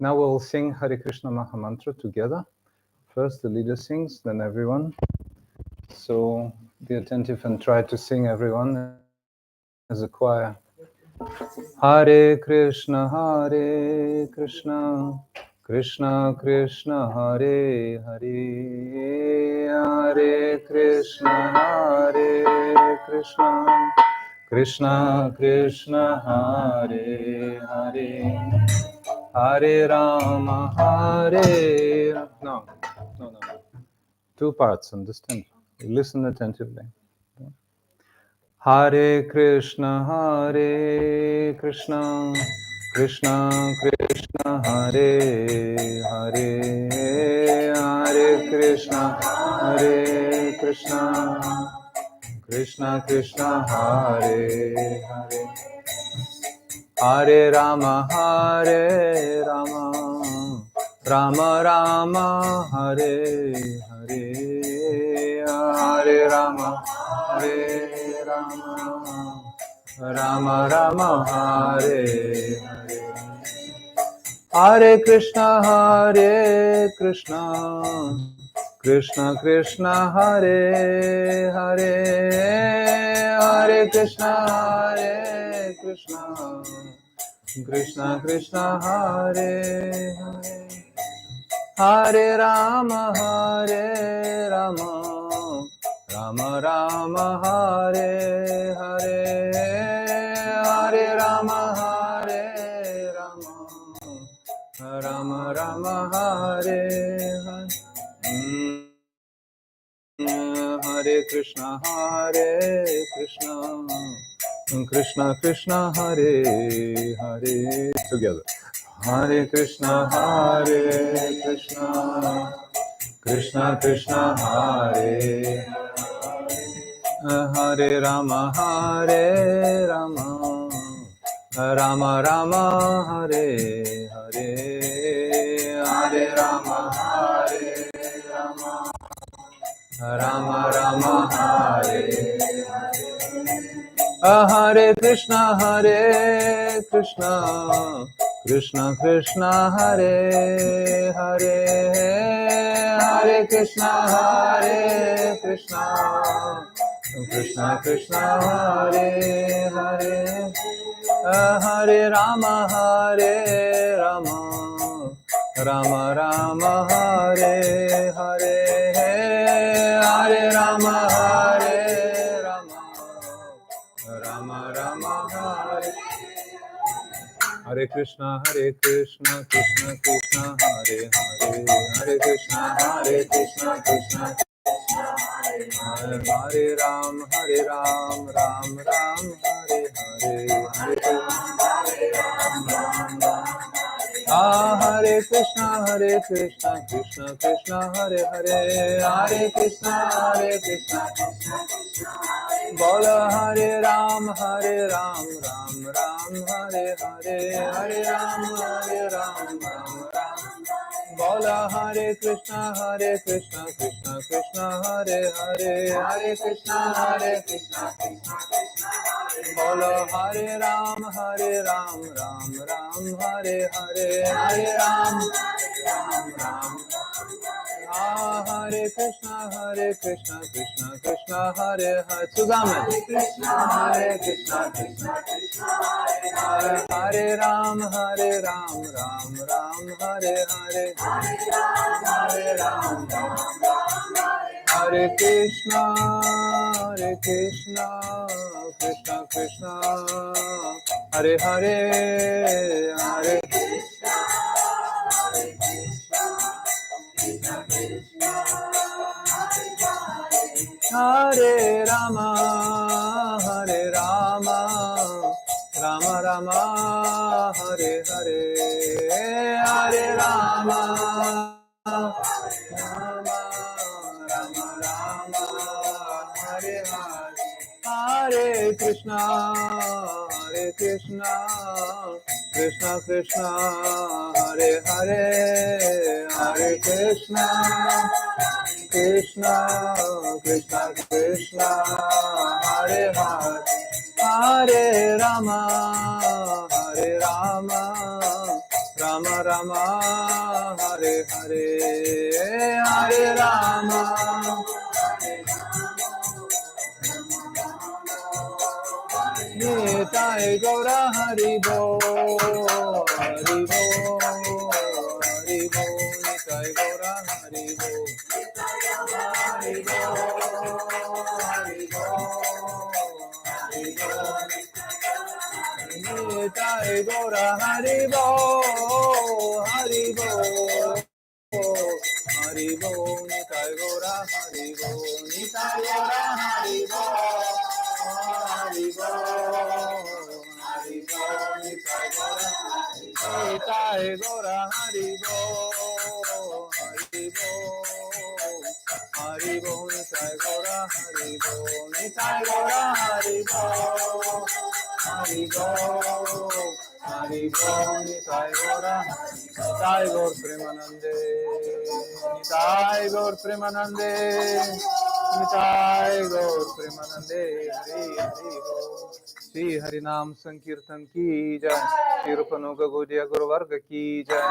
Now we'll sing Hare Krishna Maha Mantra together. First the leader sings, then everyone. So be attentive and try to sing everyone as a choir. Hare Krishna, Krishna Krishna, Hare Hare, Hare Krishna, Krishna Krishna, Hare Hare, Hare Rama, Hare... No. Two parts, understand? Listen attentively. Hare Krishna, Krishna Krishna, Hare Hare, Hare Krishna, Krishna Krishna, Hare Hare, Hare Rama, Rama Rama, Hare Hare, Hare Rama, Rama Rama, Hare Hare, Hare Krishna, Krishna Krishna, Hare Hare, Hare Krishna, Krishna Krishna, Hare Hare, Hare Rama, Rama Rama, Hare Hare, Hare Rama, Rama Rama, Hare Hare. Hare Krishna, Krishna Krishna, Hare Hare. Together. Hare Krishna, Krishna Krishna Hare Hare Rama Hare Rama Rama Rama Hare Hare Hare Rama Hare Rama Rama Rama Hare Hare Hare Krishna Krishna Krishna Hare Hare Hare Krishna Krishna Krishna Hare Hare Hare Rama Rama Rama Hare Hare Hare Rama Rama Rama Hare Hare Krishna Krishna Krishna Hare Hare Hare Krishna Krishna Hare Ram Ram Ram Hare Hare Hare Krishna Krishna Krishna Hare Hare Hare Krishna Bola Hare Ram Ram Ram Hare Hare Hare Ram Ram Bola Hare Krishna Krishna Krishna Hare Hare Hare Krishna Bola Hare Ram Ram Hare Hare Hare Ram Hare Krishna Krishna Hare Hare Sugama Hare Krishna Hare Ram Ram Hare Hare Hare Ram Hare Krishna Krishna Krishna Hare Hare Hare Hare Rama Rama Rama Hare Hare Hare Rama Rama Rama Hare Hare Hare Krishna Krishna Krishna Hare Hare Hare Krishna Krishna Hare Hare Hare Rama Rama Rama Hare Hare Hare Rama Nitai Gaura Hari Bo Hari Bo Hari Bo Nitai Gaura Hari Bo Hari Bo Hari Bo Hari Bo Nitai Gaura Hari Bo Hari Bo Hari Bo Nitai Gaura Hari Bo Nitai Gaura Hari Bo Hari Bo Hari Bo Nitai Gaura Hari Bo Hari Bo Hari Bo Nitai Gaura Hari Bo Nitai Gaura Hari Bo Hari Bo Hari Bo Nitai Gaura Nitai Gaur Premanande Nitai Gaur Premanande Nitai Gaur Premanande Hari Hari Bo Shri Harinam Sankirtan ki jai Shri Rupanuga Gaudiya Guru Varga ki jai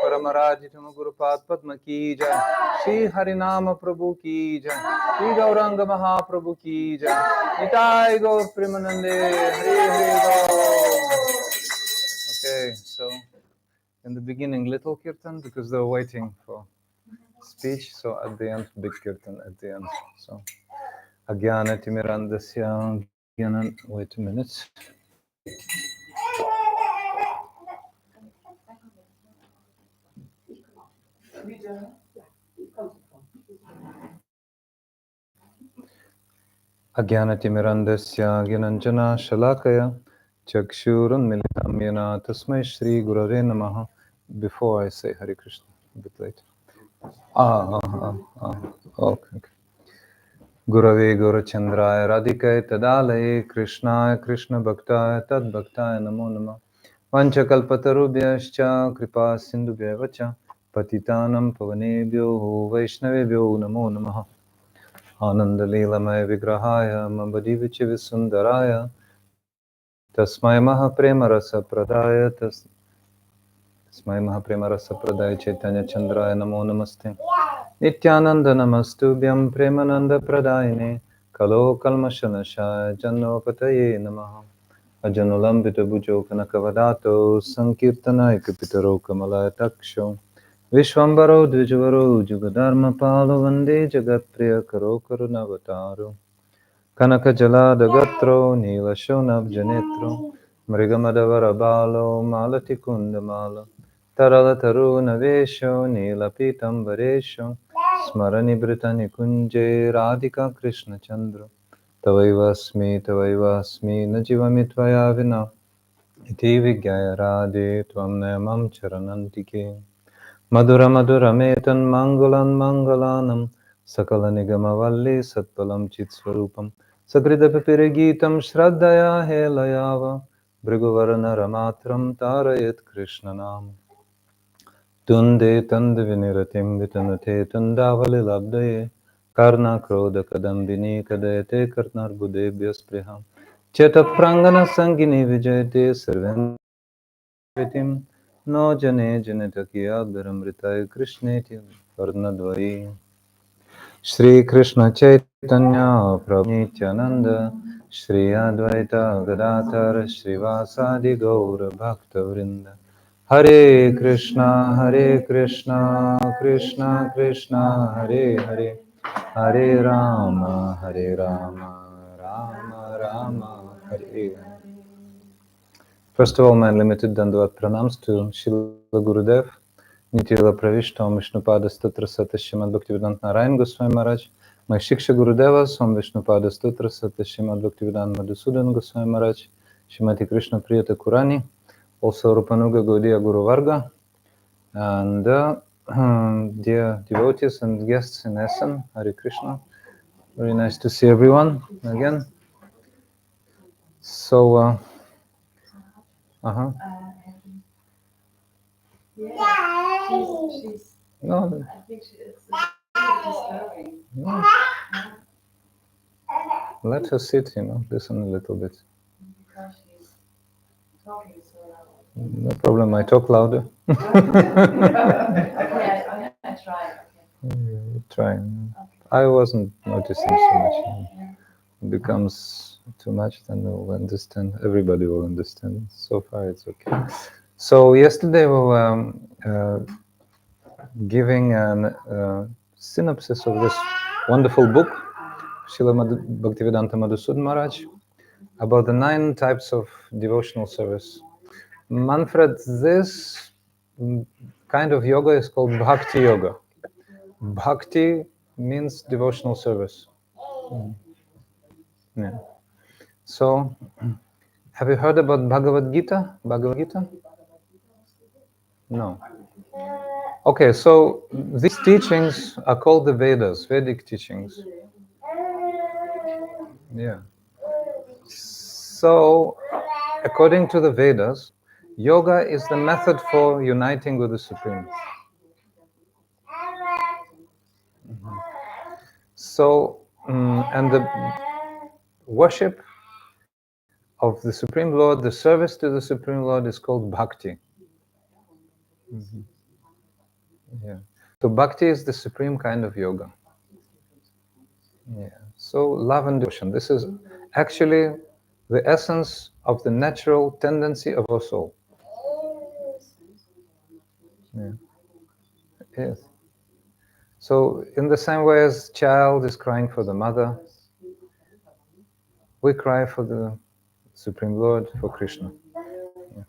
Paramaraji Tama Guru Pad Padma ki jai Shri Harinama Prabhu ki jai Shri Gauranga Mahaprabhu ki jai Nitai Gaur Premanande Hari Hari Gaur. Okay, so in the beginning little kirtan because they're waiting for speech, so at the end big kirtan at the end. So Agyana Timirandasya Gyanan. Wait a minute. Agyanatimmirandasya Gyananjana Shalakaya Chakshurun Militam Yena Tasmai Shri Gurave Namaha. Before I say Hare Krishna, a bit late. Okay. Gurave Gurachandraya Radhikaye Tadalaye Krishnaya Krishna Bhaktaya Tad Bhaktaya Namo Namah Vanchakalpatarubhyascha Kripa Sindhubhyavacha Patitanam Pavanebhyo Vaishnavebhyo Namo Namah Ananda Leelamaya Vigrahaya Mambadivichi Visundaraya Tasmai Mahaprema Rasa Pradaya Tasmai Mahaprema Rasa Pradaya Chaitanya Chandraya Namo Namaste Nityananda Namastubhyam Premananda Pradayine Kalo Kalmashanashaya Jannopataye Namaha Ajanulambita Bhujo Kanakavadato Sankirtanai Kapitaro Kamalaya Taksho Vishwambaro Dvijavaro Jugadharma Palo Vande Jagat Priya Karo Karunavataru Kanaka Jalada Gatro Nila Shonab Janetro Mrigamadavara Balo Malati Kundamala Tarala Taruna Vesho Nila Pitam Varesho Smarani Britani Kunje Radhika Krishna Chandra Tavaivasmi Najivamitvaya Vina Iti Vigyaya Radhe Tvam Nayamam Charanantike Madhura Madhura Metan Mangalan Mangalanam Sakala Nigamavalli Satpalam Chitsvarupam Sakridapapirigitam Shraddhaya Helayava Briguvarana Ramatram Tarayat Krishnanam Tunde Tandaviniratim Vitanate Tundavali Labdaye Karna Krodha Kadambini Kadayate Karnar Budebhyas Priham Cheta Prangana Sangini Vijayate Sarvendritim No Jane Janetakiya Dharamritai Krishneti Varnadvari Shri Krishna Chaitanya Prabhu Nityananda Shri Advaita Gadadhar Srivasadi Gaura Bhakta Vrinda Hare Krishna Krishna Krishna Hare Hare Hare Rama Rama Rama Hare Hare. First of all, my unlimited Dandavat pranams to Srila Gurudev, Nitila Pravishta Om Vishnupada Statra Sata Srimad Bhaktivedanta Narayan Goswami Maharaj, my Shiksha Gurudevas Om Vishnupada Statra Sata Srimad Bhaktivedanta Madhusudana Goswami Maharaj, Srimati Krishna Priyata Kurani, also Rupanuga Gaudiya Guru Varga, and dear devotees and guests in Essen, Hare Krishna. Very nice to see everyone again. So, she's no, I think it's disturbing. No. Let her sit, listen a little bit. Because she's talking so loud. No problem, I talk louder. Okay, I'm gonna try. Okay. Try. Okay. I wasn't noticing so much. It becomes too much, then we'll understand. Everybody will understand. So far, it's okay. So yesterday we were giving a synopsis of this wonderful book, Srila Bhaktivedanta Madhusudana Maharaj, about the 9 types of devotional service. Manfred, this kind of yoga is called Bhakti-yoga. Bhakti means devotional service. Yeah. So, have you heard about Bhagavad Gita? Bhagavad Gita? No. Okay, so these teachings are called the Vedas, Vedic teachings. Yeah. So, according to the Vedas, yoga is the method for uniting with the Supreme. So, and the worship of the Supreme Lord, the service to the Supreme Lord is called bhakti. Yeah. So bhakti is the supreme kind of yoga. Yeah. So love and devotion. This is actually the essence of the natural tendency of our soul. Yeah. Yes. So in the same way as child is crying for the mother, we cry for the Supreme Lord, for Krishna. Yeah.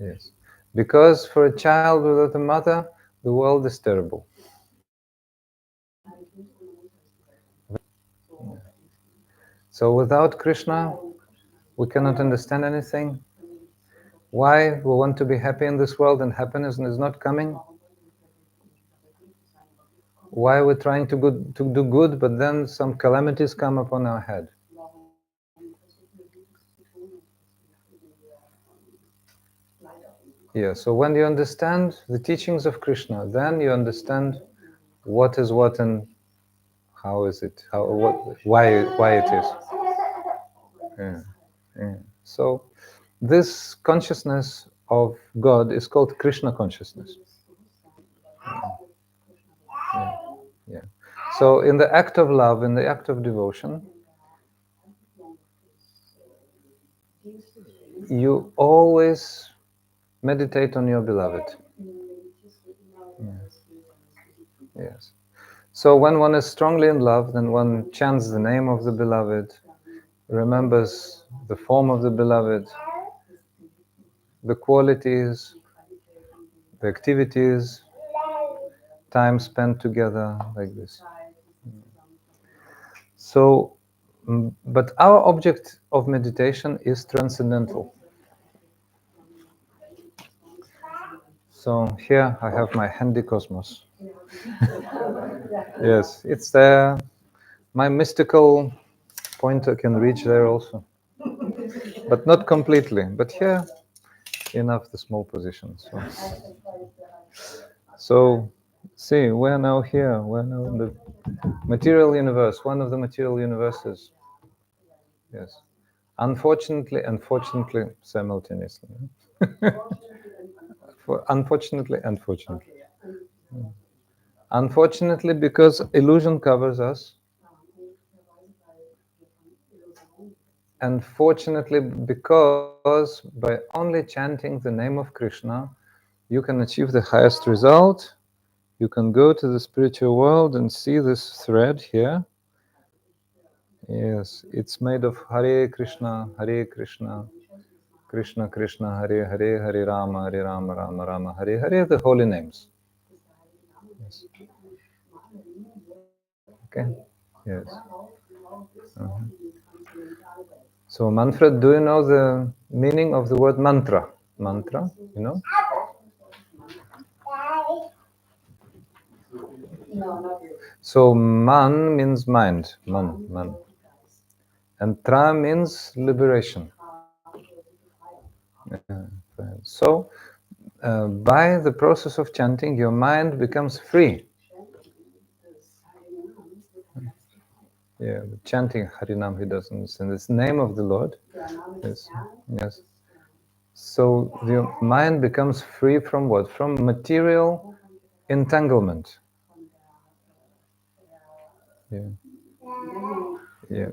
Yes. Because for a child without a mother, the world is terrible. So without Krishna, we cannot understand anything. Why we want to be happy in this world and happiness is not coming? Why we're trying to do good, but then some calamities come upon our head. Yeah, so when you understand the teachings of Krishna, then you understand what is what and how is it, how what why it is. Yeah, yeah. So this consciousness of God is called Krishna consciousness. Yeah, yeah. So in the act of love, in the act of devotion, you always meditate on your beloved. Yes. Yes. So when one is strongly in love, then one chants the name of the beloved, remembers the form of the beloved, the qualities, the activities, time spent together, like this. So, but our object of meditation is transcendental. So here I have my handy cosmos. Yes, it's there. My mystical pointer can reach there also, but not completely. But here, enough the small position. So see, we're now here. We're now in the material universe, one of the material universes. Yes. Unfortunately, simultaneously. Unfortunately. Unfortunately, because illusion covers us. And fortunately, because by only chanting the name of Krishna, you can achieve the highest result. You can go to the spiritual world and see this thread here. Yes, it's made of Hare Krishna, Krishna Krishna, Hare Hare, Hare Rama, Rama Rama, Hare Hare, the holy names. Yes. Okay. Yes. Uh-huh. So, Manfred, do you know the meaning of the word mantra? Mantra, you know? So, man means mind, man. And tra means liberation. So, by the process of chanting, your mind becomes free. Yeah, chanting Harinam, he doesn't. And it's the name of the Lord. Yes, yes. So the mind becomes free from what? From material entanglement. Yeah, yeah,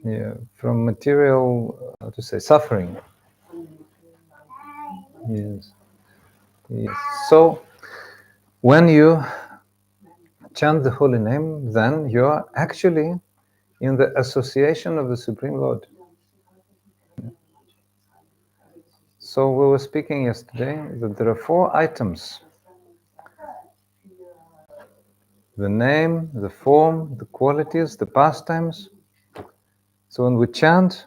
yeah. From material, how to say, suffering. Yes, yes. So when you chant the holy name, then you are actually in the association of the Supreme Lord. So we were speaking yesterday that there are 4 items: the name, the form, the qualities, the pastimes. So when we chant,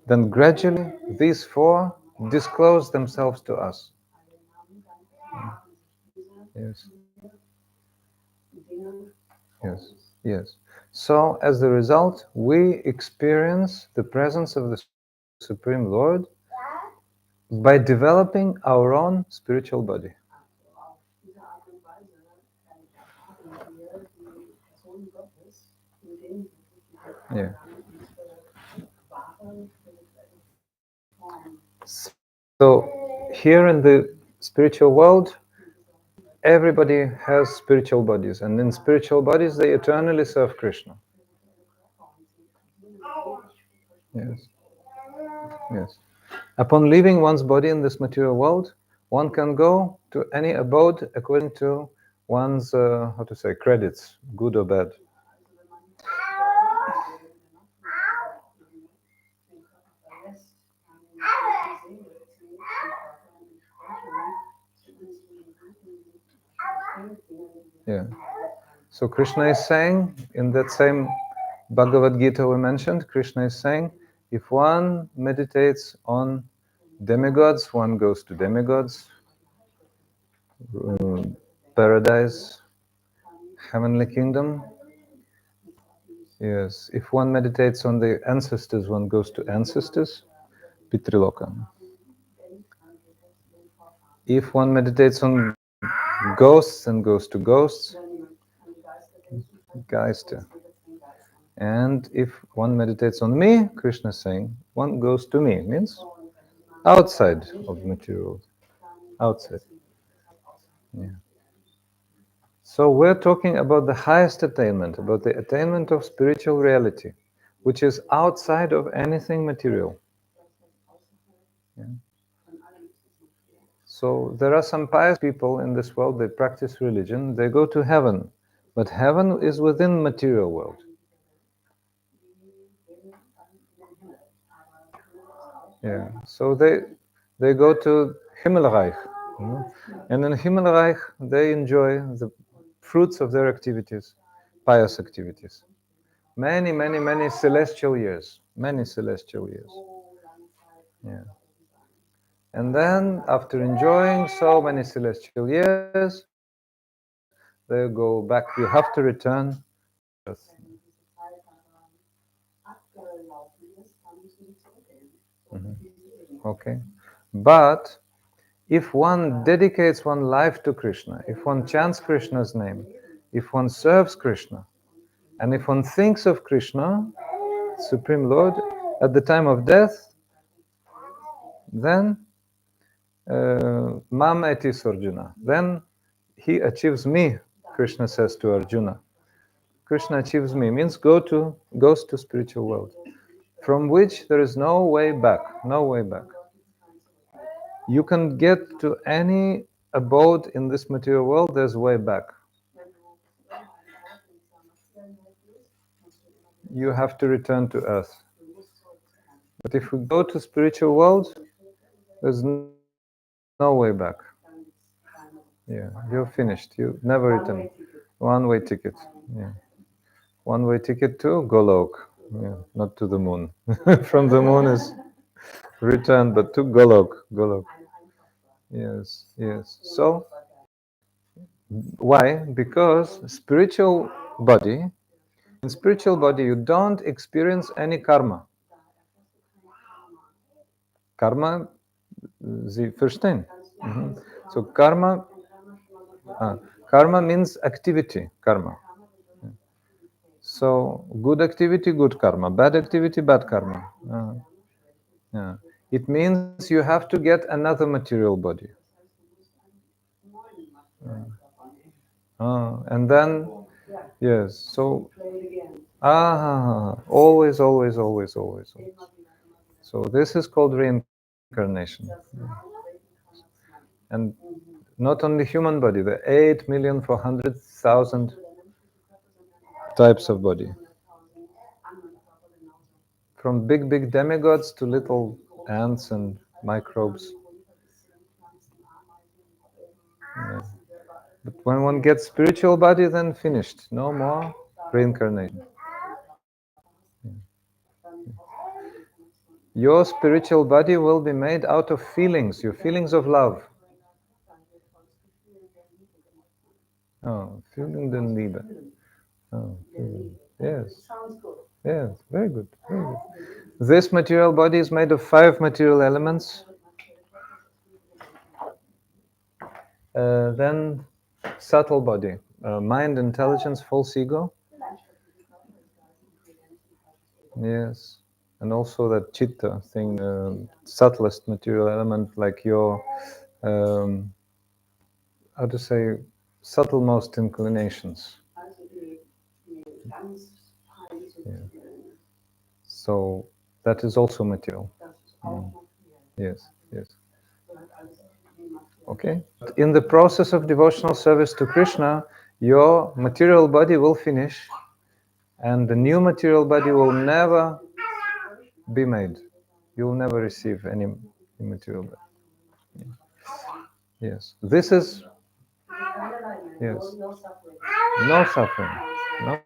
then gradually these 4 disclose themselves to us. Yes. Yes. Yes. So as a result, we experience the presence of the Supreme Lord by developing our own spiritual body. Yeah. So here in the spiritual world, everybody has spiritual bodies, and in spiritual bodies they eternally serve Krishna. Yes. Yes. Upon leaving one's body in this material world, one can go to any abode according to one's, how to say, credits, good or bad. Yeah. So Krishna is saying, in that same Bhagavad Gita we mentioned, Krishna is saying, if one meditates on demigods, one goes to demigods, paradise. heavenly kingdom. Yes, if one meditates on the ancestors, one goes to ancestors, Pitriloka. If one meditates on ghosts and goes to ghosts, Geister. And if one meditates on me, Krishna is saying, one goes to me, means outside of the material world, outside. Yeah. So we're talking about the highest attainment, about the attainment of spiritual reality, which is outside of anything material. Yeah. So there are some pious people in this world, they practice religion, they go to heaven, but heaven is within material world. Yeah, so they go to Himmelreich, you know? And in Himmelreich they enjoy the fruits of their activities, pious activities. Many celestial years, many celestial years. Yeah. And then after enjoying so many celestial years, they go back. You have to return to Earth. Okay, but if one dedicates one life to Krishna, if one chants Krishna's name, if one serves Krishna, and if one thinks of Krishna, Supreme Lord, at the time of death, then Mam etis Arjuna. Then he achieves me, Krishna says to Arjuna. Krishna achieves me, means goes to spiritual world, from which there is no way back, no way back. You can get to any abode in this material world, there's way back. You have to return to earth. But if we go to spiritual world, there's no way back. Yeah, you're finished. You never return. One-way ticket. Yeah. One-way ticket to Golok. Yeah, not to the moon. From the moon is return, but to Golok. Golok. Yes, yes. So, why? Because spiritual body, in spiritual body, you don't experience any karma. Karma, Sie verstehen. So karma means activity, karma. So good activity, good karma. Bad activity, bad karma. Yeah. It means you have to get another material body. And then, yes, so, always, always, always, always, always. So this is called reincarnation. And not only human body, the 8,400,000 types of body. From big demigods to little ants and microbes. Yeah. But when one gets spiritual body, then finished. No more reincarnation. Your spiritual body will be made out of feelings, your feelings of love. Oh, feeling the Liebe. Oh, yes. Yes, very good, very good. This material body is made of 5 material elements. Then subtle body, mind, intelligence, false ego. Yes, and also that chitta thing, subtlest material element, like your, how to say, subtlemost inclinations. Yeah. So that is also material. Yes, yes. Okay. In the process of devotional service to Krishna, your material body will finish, and the new material body will never be made. You will never receive any material body. Yes. This is, yes. No suffering. No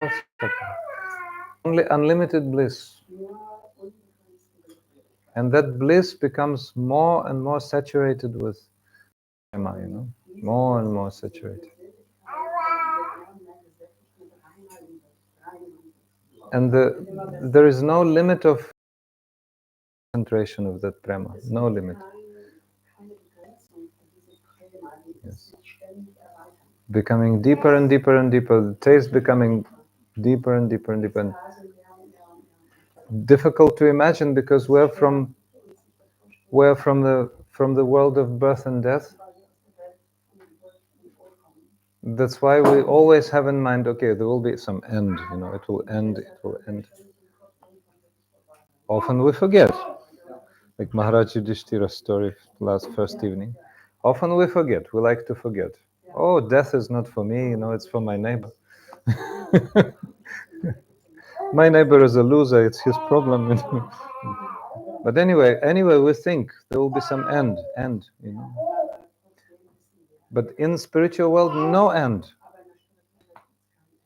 suffering. Only unlimited bliss. And that bliss becomes more and more saturated with Prema, more and more saturated. And there is no limit of concentration of that prema, no limit. Yes. Becoming deeper and deeper and deeper, the taste becoming deeper and deeper and deeper. And difficult to imagine because we're from the world of birth and death. That's why we always have in mind, okay, there will be some end, it will end, it will end. Often we forget, like Maharaja Yudhishthira's story first evening. Often we forget, we like to forget. Oh, death is not for me, it's for my neighbor. My neighbor is a loser, it's his problem. But anyway, we think there will be some end. But in spiritual world, no end.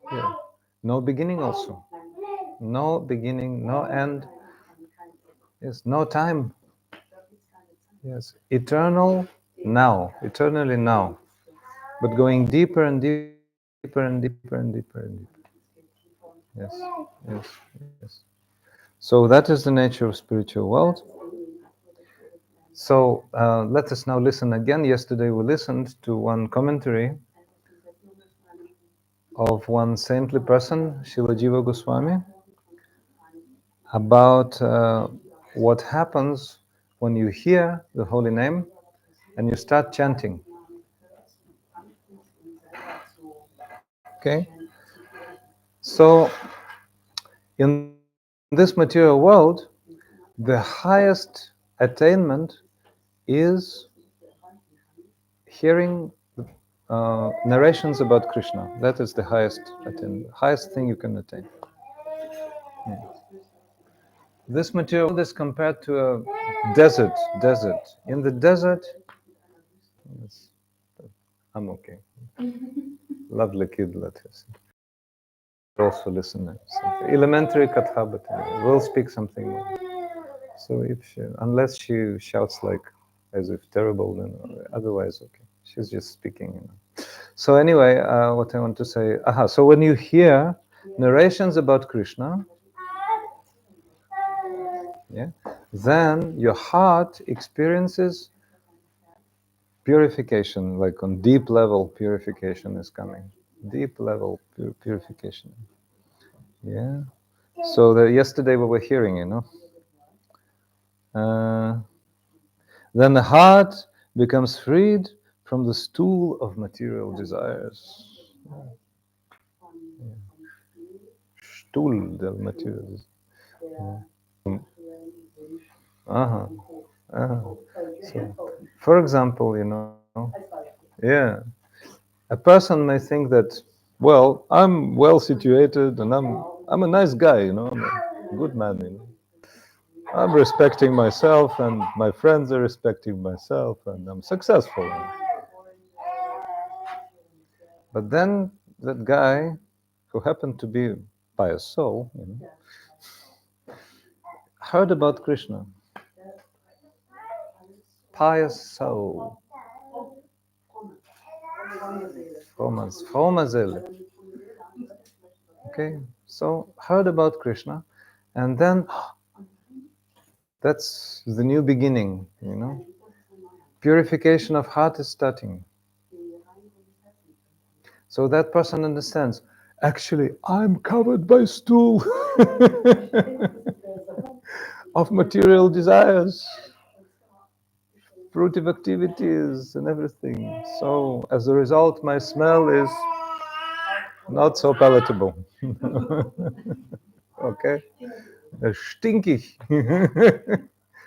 Yeah. No beginning also. No beginning, no end. Yes, no time. Yes, eternally now. But going deeper and deeper and deeper and deeper and deeper and deeper. Yes, yes, yes. So that is the nature of spiritual world. So let us now listen again. Yesterday we listened to one commentary of one saintly person, Srila Jiva Goswami, about what happens when you hear the holy name and you start chanting. Okay? So, in this material world, the highest attainment is hearing narrations about Krishna. That is the highest thing you can attain. Yeah. This material world is compared to a desert. In the desert, yes, I'm okay. Lovely kid, let us also listen to something. Elementary katha, but we'll speak something more. So unless she shouts like as if terrible, then otherwise okay. She's just speaking. So anyway, what I want to say. So when you hear narrations about Krishna, yeah, then your heart experiences purification, like on deep level purification is coming. Deep level purification. Yeah. So yesterday we were hearing, then the heart becomes freed from the stool of material desires. Stool del material. Uh-huh. Uh-huh. So, for example, yeah, a person may think that, well, I'm well situated and I'm a nice guy, I'm a good man. I'm respecting myself and my friends are respecting myself and I'm successful. But then that guy who happened to be pious soul, heard about Krishna. Pious soul. Frommer Seele. Okay, so heard about Krishna, and then that's the new beginning. Purification of heart is starting. So that person understands, actually, I'm covered by stool of material desires, fruitive activities, and everything. So as a result, my smell is not so palatable. Okay? Stinkig.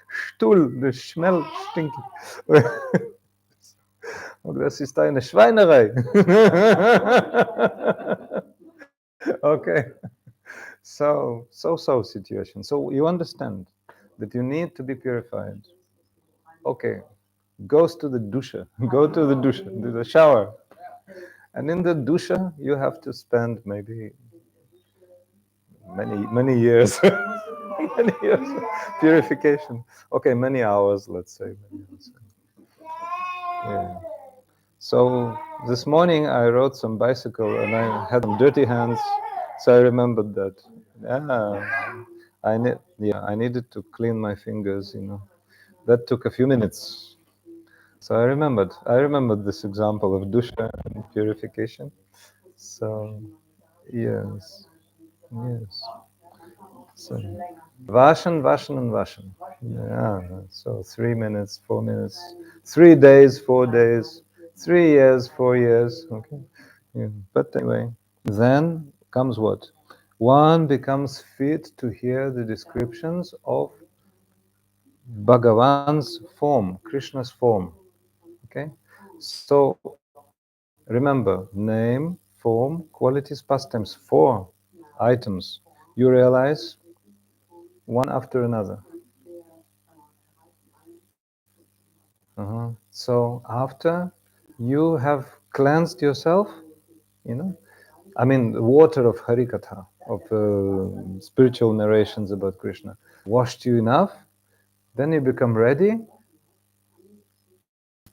Stuhl, das Schmell stinkig. Und das ist eine Schweinerei. Okay. So situation. So you understand that you need to be purified. Okay. Goes to the dusha. Go to the dusha, to the shower. And in the dusha, you have to spend maybe many years. Many years of purification. Okay, many hours, let's say. Many hours. Yeah. So this morning I rode some bicycle and I had some dirty hands, so I remembered that. Yeah, I needed to clean my fingers. That took a few minutes. So I remembered this example of dusha and purification. So yes, yes. So Vashan, and Vashan. Yeah. So 3 minutes, 4 minutes, 3 days, 4 days, 3 years, 4 years. Okay. Yeah. But anyway, then comes what? One becomes fit to hear the descriptions of Bhagavan's form, Krishna's form. Okay. So remember, name, form, qualities, pastimes, 4 items. You realize one after another. So after you have cleansed yourself, you know, I mean, the water of Harikatha, of spiritual narrations about Krishna, washed you enough, then you become ready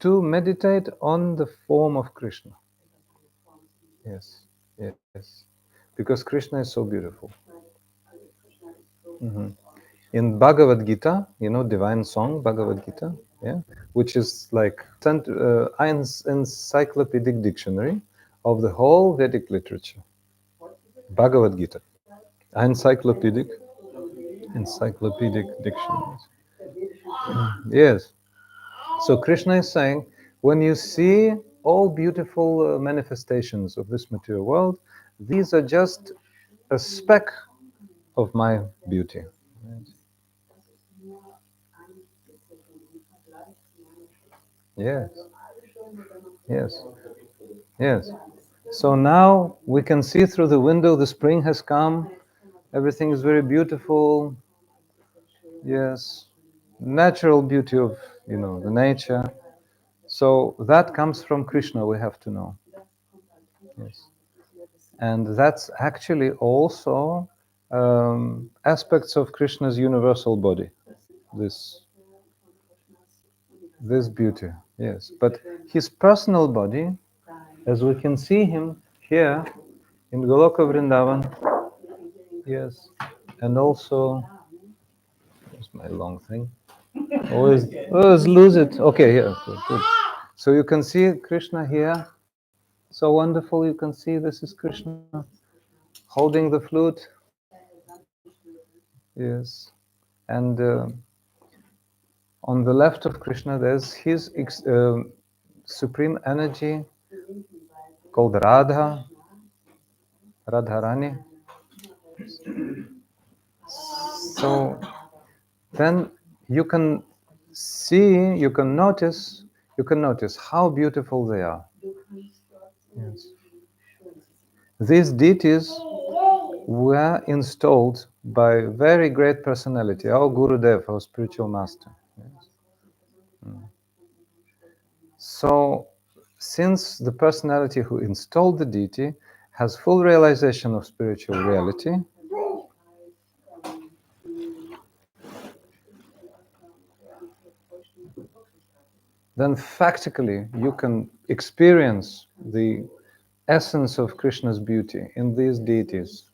to meditate on the form of Krishna. Yes, yes. Because Krishna is so beautiful. Mhm. In Bhagavad Gita, divine song, Bhagavad Gita, yeah, which is like encyclopedic dictionary of the whole Vedic literature. Bhagavad Gita, encyclopedic, encyclopedic dictionaries. Yes. So Krishna is saying, when you see all beautiful manifestations of this material world, these are just a speck of my beauty. Yes, yes, yes. So now we can see through the window, the spring has come, everything is very beautiful. Yes, natural beauty of, the nature. So that comes from Krishna, we have to know. Yes. And that's actually also aspects of Krishna's universal body. This this beauty, yes. But his personal body, as we can see him here in Goloka Vrindavan, yes, and also, here's my long thing. Always lose it. Okay, yeah, good, good. So you can see Krishna here. So wonderful. You can see this is Krishna holding the flute. Yes, and on the left of Krishna, there's his supreme energy called Radharani. So then you can see, you can notice how beautiful they are. Yes. These deities were installed by very great personality, our Gurudev, our spiritual master. Yes. So, since the personality who installed the deity has full realization of spiritual reality, then factically you can experience the essence of Krishna's beauty in these deities.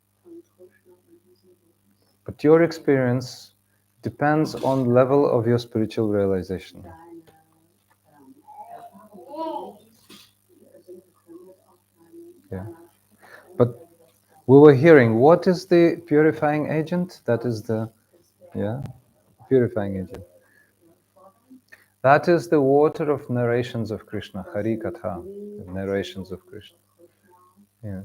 But your experience depends on the level of your spiritual realization. Yeah. But we were hearing, what is the purifying agent? That is the, yeah, purifying agent. That is the water of narrations of Krishna, Hari Katha, narrations of Krishna. Yeah.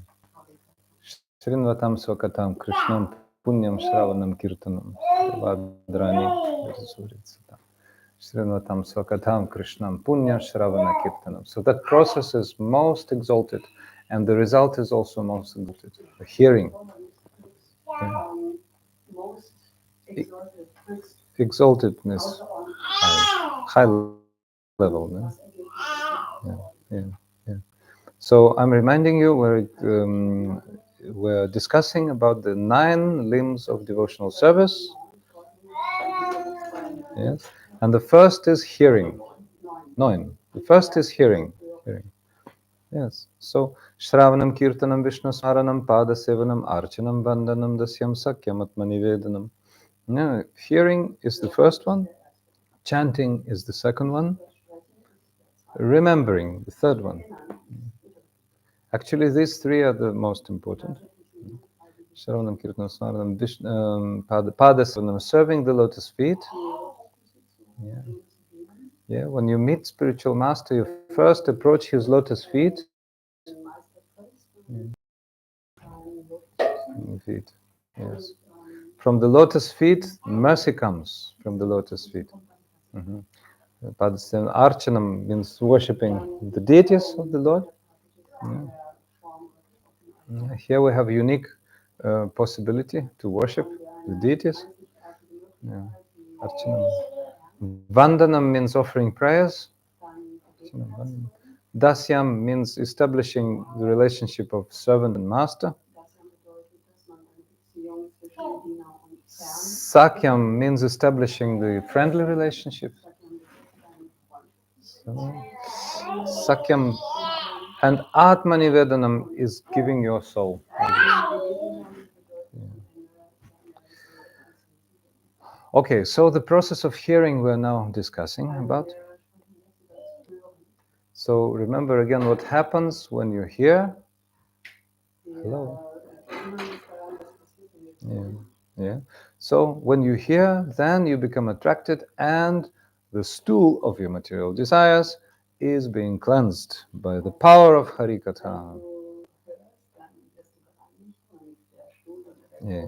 Srinvatam Swakatam Krishnam Punyam Shravanam Kirtanam Vadrani Suritsatam. Srinvatam Swakatam Krishnam Punyam Shravana Kirtanam. So that process is most exalted, and the result is also most exalted. The hearing. Yeah. Exaltedness, high level. No? Yeah, yeah, yeah. So I'm reminding you, we're discussing about the 9 limbs of devotional service. Yes, and the first is hearing. 9. The first is hearing. Hearing. Yes. So, Shravanam Kirtanam Vishnu Smaranam Pada Sevanam Archanam Vandanam Dasyam Sakyam Atmanivedanam. Yeah, hearing is the first one, chanting is the second one, remembering the third one. Actually, these three are the most important. Shravanam Kirtanam Smaranam Vishnu Pada Sevanam, serving the lotus feet. Yeah. Yeah, when you meet spiritual master, you first approach his lotus feet. Feet. Yes. From the lotus feet, mercy comes from the lotus feet. Archanam means worshipping the deities of the Lord. Yeah. Here we have a unique possibility to worship the deities. Yeah. Archanam. Vandanam means offering prayers. Dasyam means establishing the relationship of servant and master. Sakyam means establishing the friendly relationship. So, Sakyam and Atmanivedanam is giving your soul. Okay, so the process of hearing we're now discussing about. So remember again what happens when you hear. Hello. Yeah. Yeah. So when you hear, then you become attracted, and the stool of your material desires is being cleansed by the power of Harikatha. Yeah.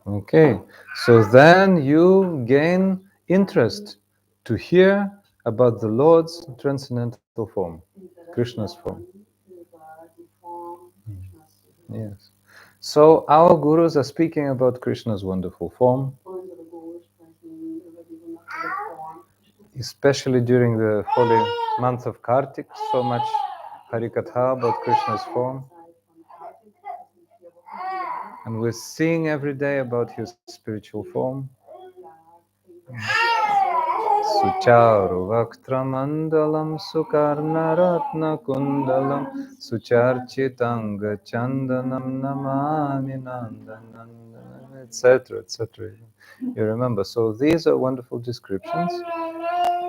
Okay, so then you gain interest to hear about the Lord's transcendental form, Krishna's form. Yes. So our gurus are speaking about Krishna's wonderful form, especially during the holy month of Kartik, so much Harikatha about Krishna's form. And we're seeing every day about his spiritual form. Sucharu Vaktramandalam Sukarnaratna Kundalam Sucharchitanga Chandanam Namami Nandanandana, etc. etc. You remember? So these are wonderful descriptions.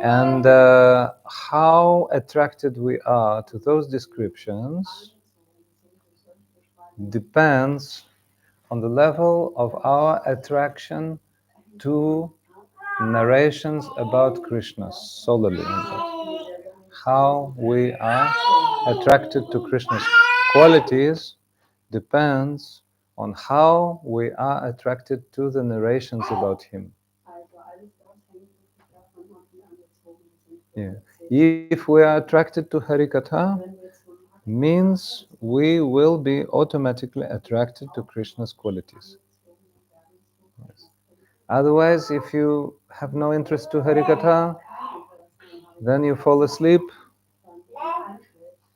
And how attracted we are to those descriptions depends on the level of our attraction to narrations about Krishna solely. How we are attracted to Krishna's qualities depends on how we are attracted to the narrations about him. Yeah. If we are attracted to Harikatha, means we will be automatically attracted to Krishna's qualities. Yes. Otherwise, if you have no interest to Harikatha, then you fall asleep,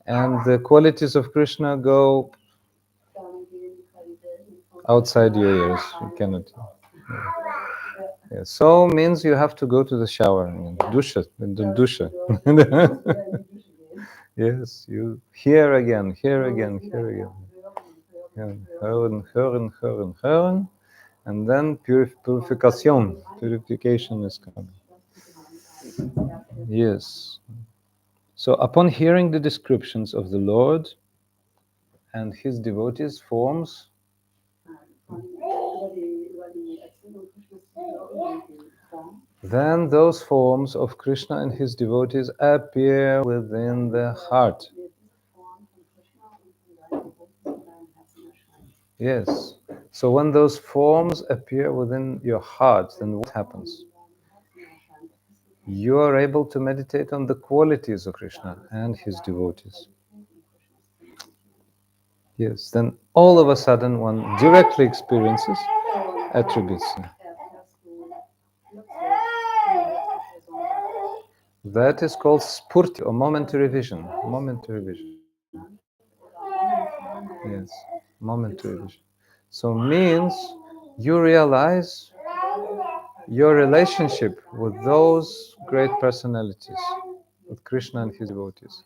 and the qualities of Krishna go outside your ears. You cannot. Yeah. So means you have to go to the shower and dusha. Yes, you hear again, hear again, hear again. Yeah. Hören, hören, hören, hören, and then purification is coming. Yes. So upon hearing the descriptions of the Lord and his devotees' forms, then those forms of Krishna and his devotees appear within the heart. Yes. So when those forms appear within your heart, then what happens? You are able to meditate on the qualities of Krishna and his devotees. Yes, then all of a sudden one directly experiences attributes. That is called spurti, or momentary vision. Momentary vision. Yes, momentary vision. So means you realize your relationship with those great personalities, with Krishna and his devotees.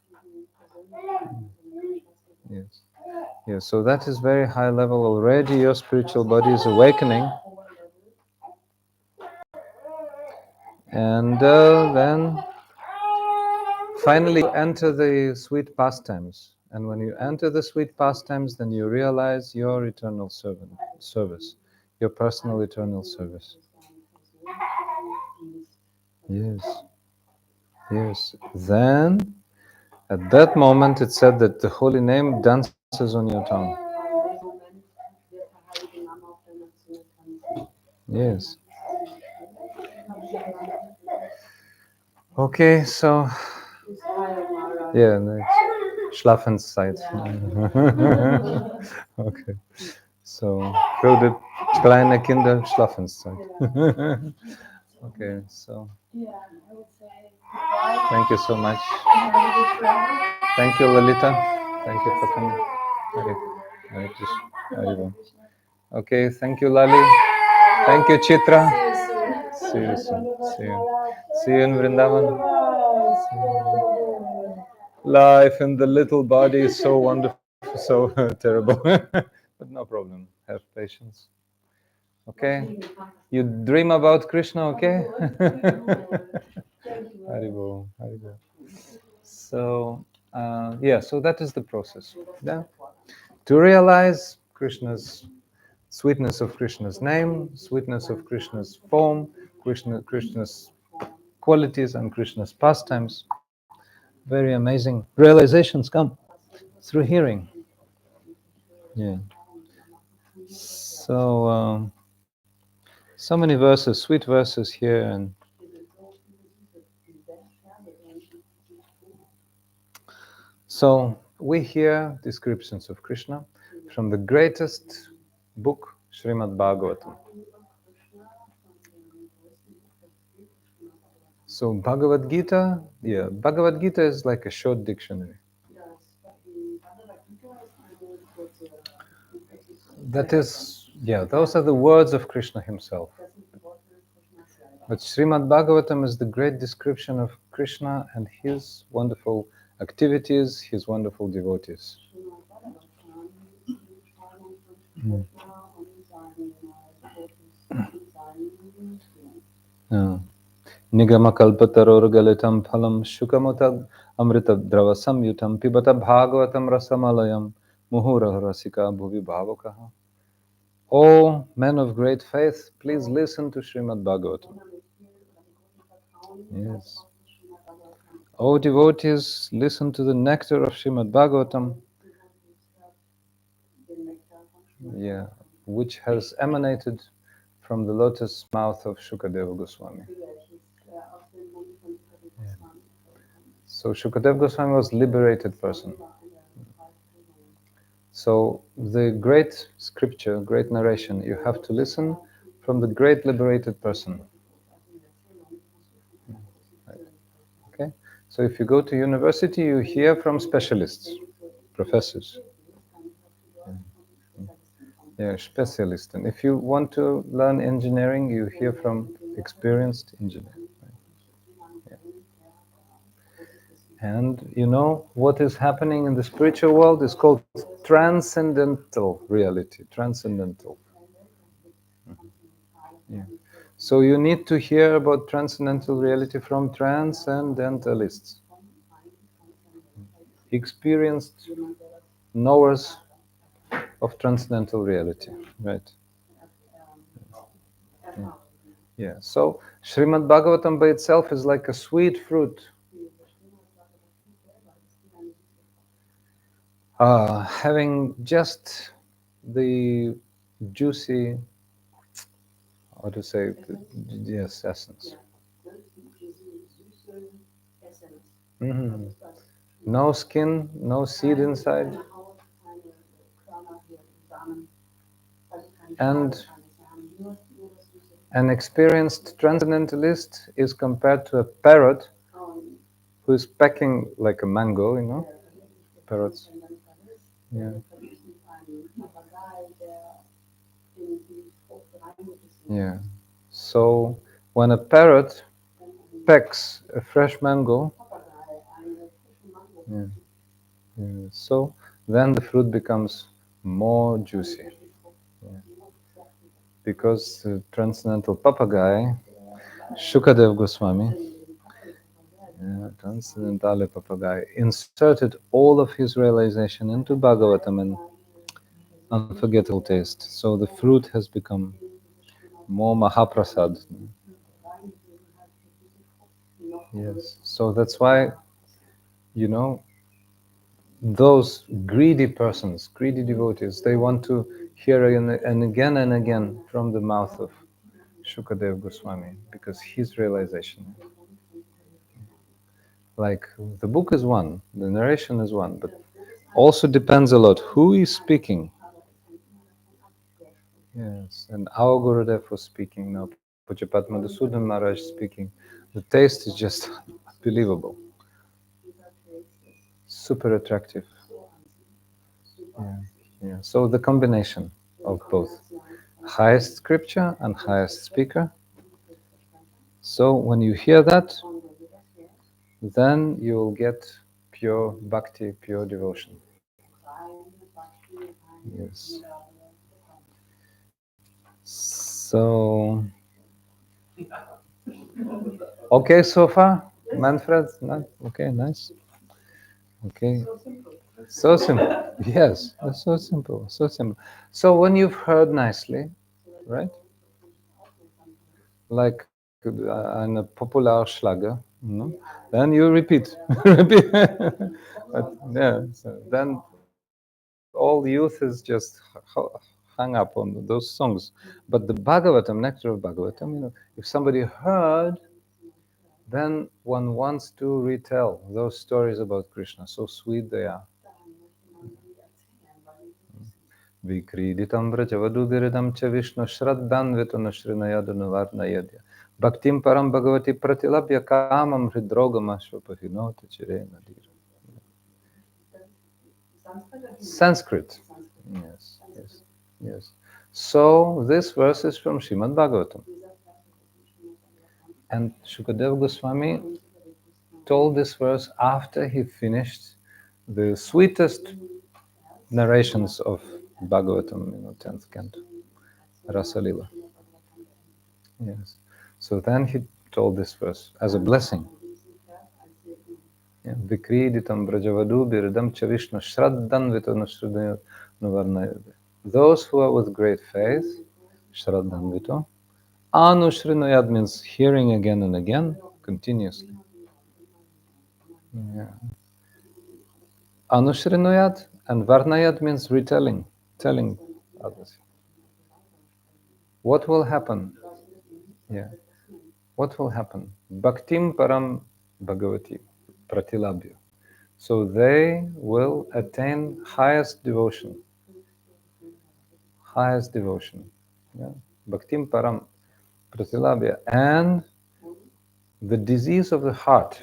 Yes. Yes. So that is very high level already. Your spiritual body is awakening. And then finally you enter the sweet pastimes. And when you enter the sweet pastimes, then you realize your eternal service, your personal eternal service. Yes. Yes. Then, at that moment, it said that the holy name dances on your tongue. Yes. Okay, so yeah, next Schlafenszeit. Okay, so für die kleine Kinder Schlafenszeit. Okay, so thank you so much. Thank you, Lalita. Thank you for coming. Hare Krishna. Hare. Okay, thank you, Lali. Thank you, Chitra. See you soon. See you. See you in Vrindavan. Life in the little body is so wonderful, so terrible. But no problem. Have patience. Okay? You dream about Krishna, okay? Haribo, Haribo. So, yeah, so that is the process. Yeah? To realize Krishna's sweetness of Krishna's name, sweetness of Krishna's form, Krishna's qualities and Krishna's pastimes. Very amazing realizations come through hearing. Yeah. So, so many verses, sweet verses here, and so we hear descriptions of Krishna from the greatest book, Srimad Bhagavatam. So Bhagavad Gita, yeah, Bhagavad Gita is like a short dictionary. That is, yeah, those are the words of Krishna himself. But Srimad Bhagavatam is the great description of Krishna and his wonderful activities, his wonderful devotees. Mm. Yeah. Nigamakalpatarorgalitam phalam shukamutag amrita samyutam pibata bhagavatam rasamalayam muhura rasika bhuvi bhavakaha. O men of great faith, please listen to Srimad Bhagavatam. Yes. O devotees, listen to the nectar of Srimad Bhagavatam, yeah, which has emanated from the lotus mouth of Shukadeva Goswami. Yeah. So Shukadeva Goswami was a liberated person. So the great scripture, great narration, you have to listen from the great liberated person. Right. Okay? So if you go to university, you hear from specialists, professors. Yeah, specialists. And if you want to learn engineering, you hear from experienced engineers. Yeah. And you know what is happening in the spiritual world is called transcendental reality. Transcendental. Yeah. So you need to hear about transcendental reality from transcendentalists, experienced knowers of transcendental reality, right? Yeah. Yeah. So Srimad Bhagavatam by itself is like a sweet fruit, having just the juicy, how to say, yes, essence. Mm-hmm. No skin, no seed inside. And an experienced transcendentalist is compared to a parrot who is pecking like a mango, you know, parrots. Yeah. Yeah. So When a parrot pecks a fresh mango, yeah, yeah, so then the fruit becomes more juicy. Yeah. Because the transcendental papagay, Shukadev Goswami, transcendental papagay, inserted all of his realization into Bhagavatam and unforgettable taste. So the fruit has become more Mahaprasad. Yes. So that's why, you know, those greedy persons, greedy devotees, they want to hear and again from the mouth of Shukadev Goswami, because his realization, like the book is one, the narration is one, but also depends a lot who is speaking. Yes, and our Gurudev was speaking now, Pujapat Madhusudana Maharaj speaking. The taste is just unbelievable, super attractive. Yeah, yeah. So the combination of both highest scripture and highest speaker. So when you hear that, then you'll get pure bhakti, pure devotion. Yes. So, okay so far, Manfred? Okay, nice. Okay. So simple. Yes, it's so simple, so simple. So when you've heard nicely, right? Like in a popular Schlager, then you repeat, repeat. But yeah, so then all youth is just hung up on those songs. But the Bhagavatam, nectar of Bhagavatam, if somebody heard, then one wants to retell those stories about Krishna. So sweet they are. Vikriditam vrajavadubiridam cha Vishnu shraddhanvito nashrinayadanavarnayadya bhaktim param bhagavati pratilabhya kamam hridrogam ashvapahinota chirena dira. Sanskrit. Yes, yes, yes. So this verse is from Srimad Bhagavatam. And Shukadev Goswami told this verse after he finished the sweetest narrations of Bhagavatam, 10th canto, Rasa Lila. Yes. So then he told this verse as a blessing. Vikriditam brajavadu biridam cha Vishnu shraddan vito navarnayade. Those who are with great faith, shraddan vito, anushrinayad means hearing again and again, continuously. Yeah. Anushrinayad and varnayad means retelling, telling others. What will happen? Yeah. What will happen? Bhaktim param bhagavati pratilabhya. So they will attain highest devotion. Highest devotion. Yeah? Bhaktim param pratilabhya. And the disease of the heart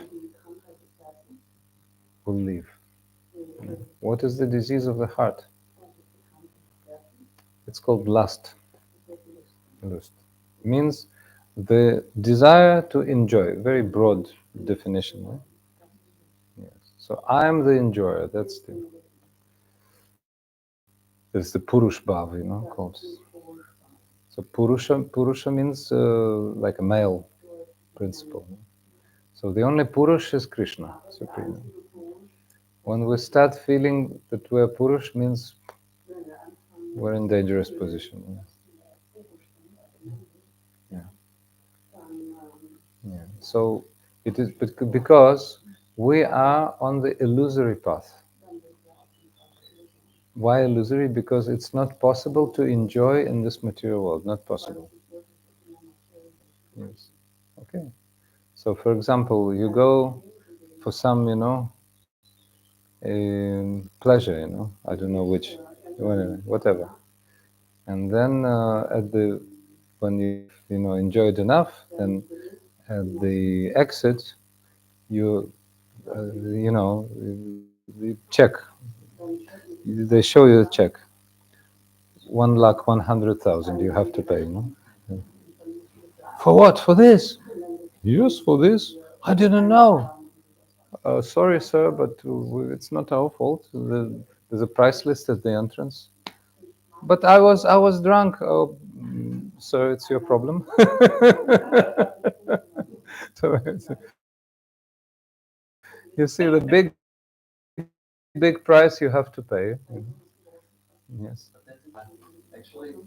will leave. Yeah. What is the disease of the heart? It's called lust. Lust means the desire to enjoy. Very broad definition. Right? Yes. So I am the enjoyer. That's the Purush Bhav, called. So Purusha means like a male principle. So the only Purush is Krishna, Supreme. When we start feeling that we're Purush, means we're in dangerous position. Yeah. Yeah. So it is because we are on the illusory path. Why illusory? Because it's not possible to enjoy in this material world. Not possible. Yes. Okay. So, for example, you go for some, pleasure, I don't know which, whatever. And then when you've, enjoyed enough, then at the exit, you, you check. They show you a check. 1,100,000 you have to pay, For what? For this? Yes, for this. I didn't know. Sorry, sir, but it's not our fault. There's a price list at the entrance. But I was drunk. Oh, sir, it's your problem. So you see the big price you have to pay. Yes. Actually, the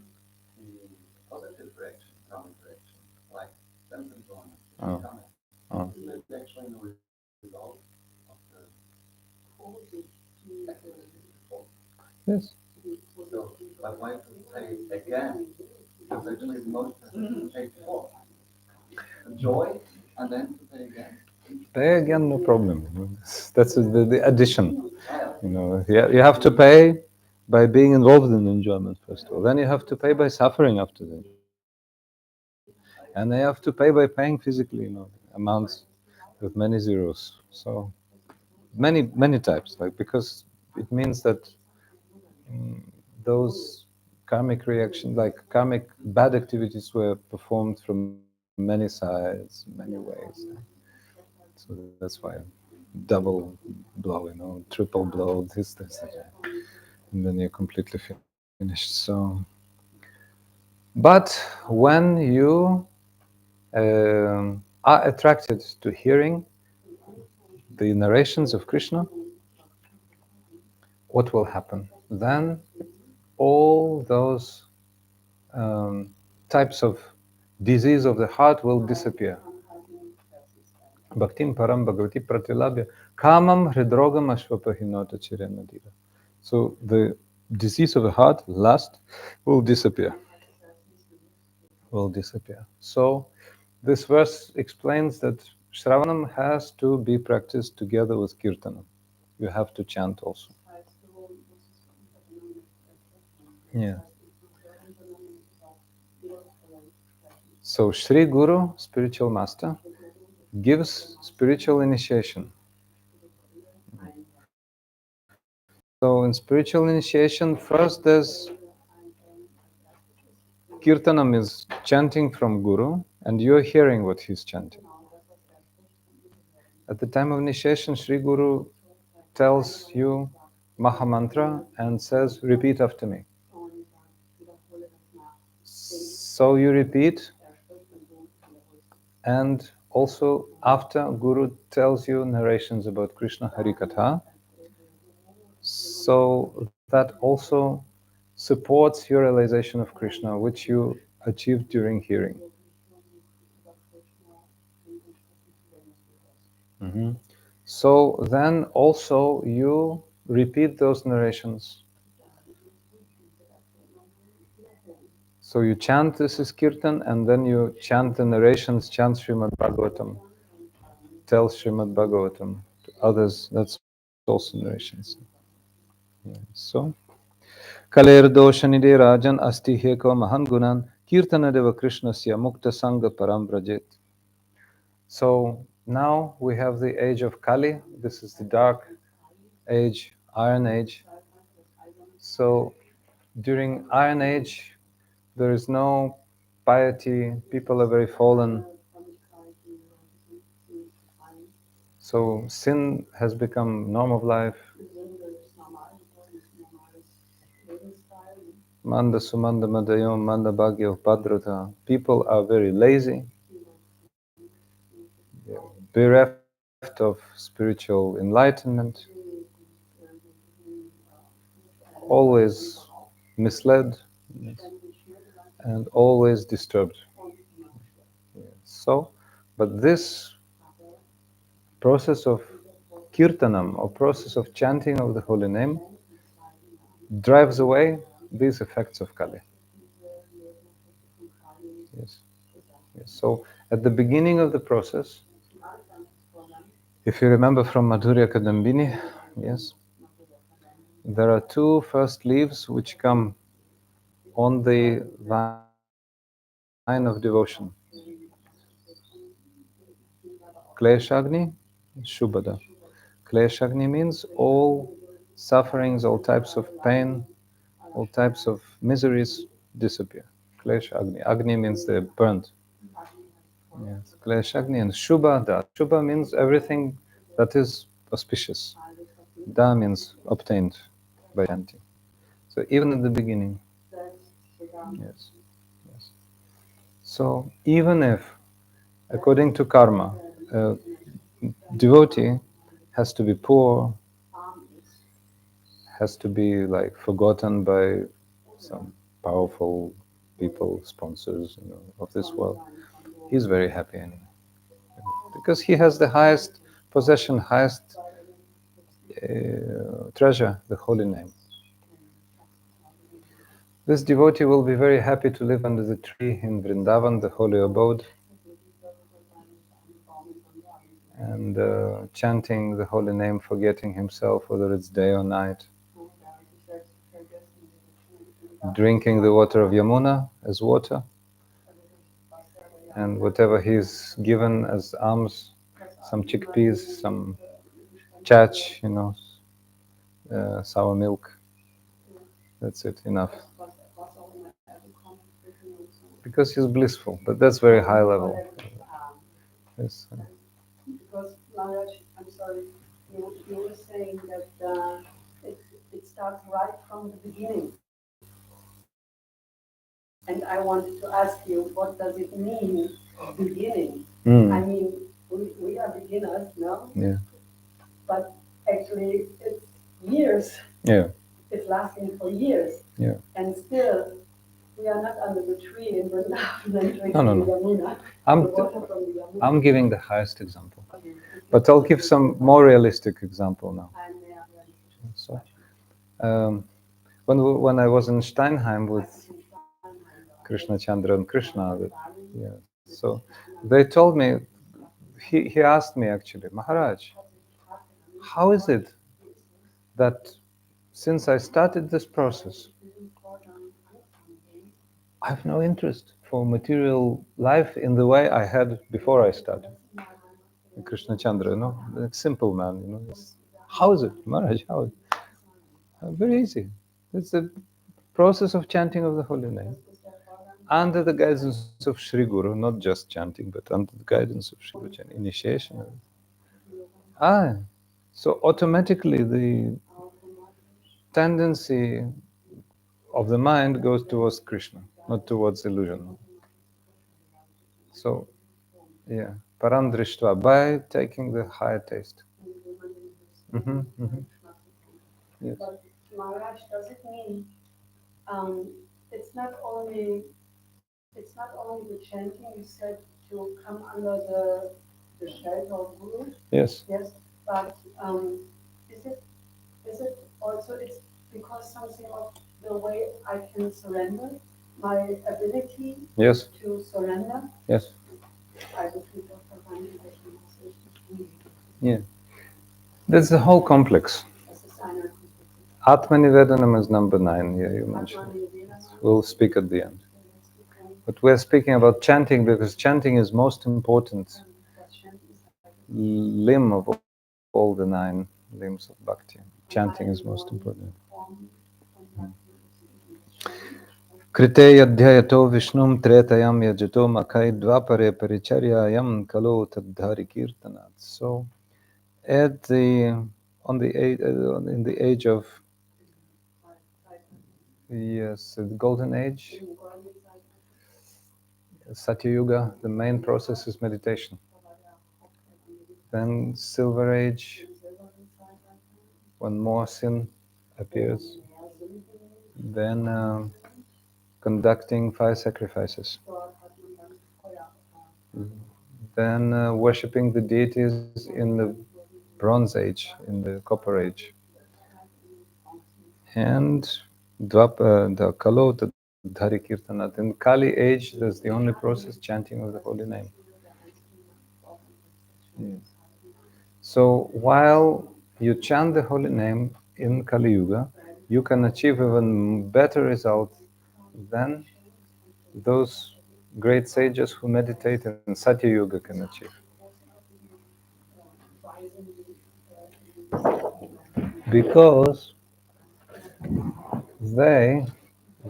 positive reaction, karmic reaction, like sense enjoyment, Oh. karmic, Oh. isn't it actually the result of the activity before? Yes. So, but why to pay again? Because actually most persons pay before. Enjoy and then to pay again. Pay again, no problem. That's the addition. Ah, yeah. You have to pay by being involved in enjoyment first of all. Then you have to pay by suffering after that, and they have to pay by paying physically. Amounts with many zeros. So many types. Like because it means that those karmic reactions, like karmic bad activities, were performed from many sides, many ways. So that's why double blow, triple blow, this, that, and then you're completely finished. So, but when you are attracted to hearing the narrations of Krishna, what will happen? Then all those types of disease of the heart will disappear. Bhaktim param bhagavati pratilabhya kamam hridrogam ashvapahinota chiranadira. So the disease of the heart, lust, will disappear. Will disappear. So this verse explains that Shravanam has to be practiced together with Kirtanam. You have to chant also. Yeah. So Sri Guru, spiritual master, gives spiritual initiation. So in spiritual initiation, first there's Kirtanam is chanting from Guru, and you're hearing what he's chanting. At the time of initiation, Sri Guru tells you Mahamantra and says, repeat after me. So you repeat, and also after Guru tells you narrations about Krishna Harikatha, so that also supports your realization of Krishna, which you achieved during hearing. Mhm. So then also you repeat those narrations. So you chant this is Kirtan, and then you chant the narrations, chant Srimad Bhagavatam, tell Srimad Bhagavatam to others. That's also narrations. Yeah. So Kaler doshanide rajan asti heko mahan gunan kirtana deva krishnasya mukta sangha param brajet. So now we have the age of Kali. This is the dark age, Iron Age. So during Iron Age, there is no piety. People are very fallen. So sin has become norm of life. Manda sumanda madayom manda bhagyo padrata. People are very lazy, bereft of spiritual enlightenment, always misled, and always disturbed. So, but this process of kirtanam, or process of chanting of the holy name, drives away these effects of Kali. Yes. Yes. So, at the beginning of the process, if you remember from Madhurya Kadambini, yes, there are two first leaves which come on the vine of devotion. Kleshagni, Shubhada. Kleshagni means all sufferings, all types of pain, all types of miseries disappear. Klesha Agni. Agni means they're burnt. Yes, Kleshagni and Shubha Da. Shubha means everything that is auspicious. Da means obtained by chanting. So even at the beginning, yes, yes. So even if, according to karma, a devotee has to be poor, has to be like forgotten by some powerful people, sponsors, of this world, he's very happy anyway, because he has the highest possession, highest treasure, the holy name. This devotee will be very happy to live under the tree in Vrindavan, the holy abode, and chanting the holy name, forgetting himself, whether it's day or night, drinking the water of Yamuna as water, and whatever he's given as alms, some chickpeas, some chach, sour milk. That's it, enough. Because he's blissful, but that's very high level. Yes. Because Maharaj, I'm sorry, you were saying that it starts right from the beginning. And I wanted to ask you, what does it mean, beginning? I mean, we are beginners, no? Yeah. But actually, it's years. Yeah. It's lasting for years. Yeah. And still, we are not under the tree in Vrindavan drinking No. the Yamuna, the water from the Yamuna. I'm giving the highest example. Okay. But I'll give some more realistic example now. So, when I was in Steinheim with Krishna Chandra and Krishna, so they told me, he asked me actually, Maharaj, how is it that since I started this process, I have no interest for material life in the way I had before I started? Krishna Chandra, a simple man, how is it, Maharaj? How? Very easy. It's the process of chanting of the holy name under the guidance of Sri Guru, not just chanting, but under the guidance of Sri Guru, initiation. So automatically the tendency of the mind goes towards Krishna, not towards illusion. So, yeah, parandrishtva, by taking the higher taste. Yes. But Maharaj, does it mean um, it's not only the chanting you said to come under the shelter of Guru? Yes. Yes, but is it also it's because something of the way I can surrender, my ability Yes. to surrender? Yes. Yeah. There's a whole complex. Atmanivedanam is number 9. Yeah, you mentioned. We'll speak at the end. But we're speaking about chanting because chanting is most important limb of all the 9 limbs of bhakti. Chanting is most important. Krite yadhyayato vishnum tretayam yajato makai dvapare paricharyayam kalo tadhari kirtanat. So, in the age of, yes, the golden age, Satya-yuga, the main process is meditation. Then silver age, when more sin appears. Then conducting 5 sacrifices. Then worshipping the deities in the bronze age, in the copper age. And the Kalo Tadhari Kirtanat. In Kali age, that's the only process, chanting of the holy name. Yeah. So while you chant the holy name in Kali Yuga, you can achieve even better results than those great sages who meditate in Satya Yuga can achieve. Because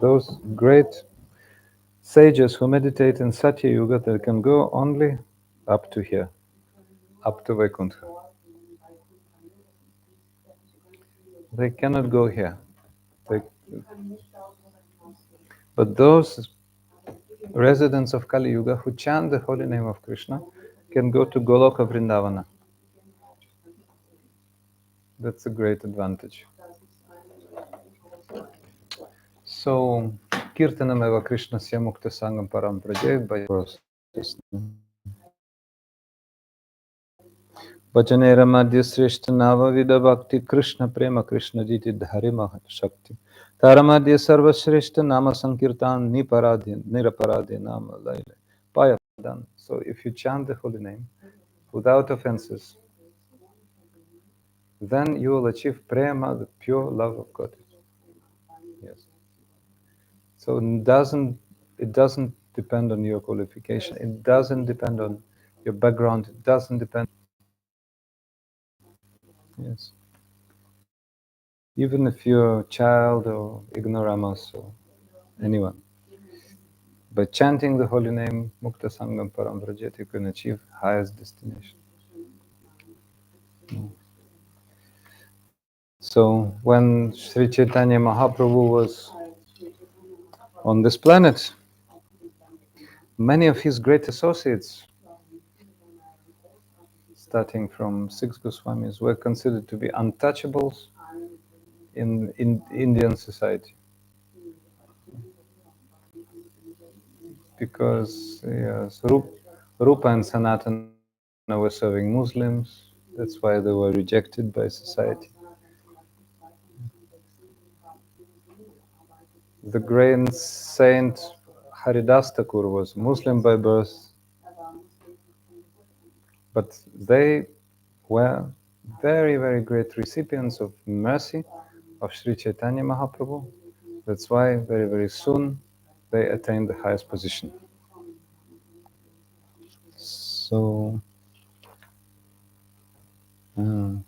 those great sages who meditate in Satya Yuga, they can go only up to here, up to Vaikuntha. They cannot go here. They, but those residents of Kali Yuga who chant the holy name of Krishna can go to Goloka Vrindavana. That's a great advantage. So, Kirtanam eva Krishna Mukta Sangam Param Praje process. Bhajanera Madhya Srishta Nava Vida Bhakti Krishna Prema Krishna Jiti Dhari Mahat Shakti Taramadhya Sarva Srishta Nama Sankirtan Niraparadhi Nama Laile Payadan. So if you chant the holy name without offenses, then you will achieve prema, the pure love of God. Yes. So it doesn't depend on your qualification. It doesn't depend on your background. It doesn't depend. Yes. Even if you're a child or ignoramus or anyone, by chanting the holy name Mukta Sangam Param Vrajet, you can achieve highest destination. So when Sri Chaitanya Mahaprabhu was on this planet, many of his great associates, starting from six Goswamis, were considered to be untouchables in Indian society. Because yes, Rupa and Sanatana were serving Muslims, that's why they were rejected by society. The great saint Haridas Thakur was Muslim by birth, but they were very, very great recipients of mercy of Sri Chaitanya Mahaprabhu. That's why very, very soon they attained the highest position. So, mhm.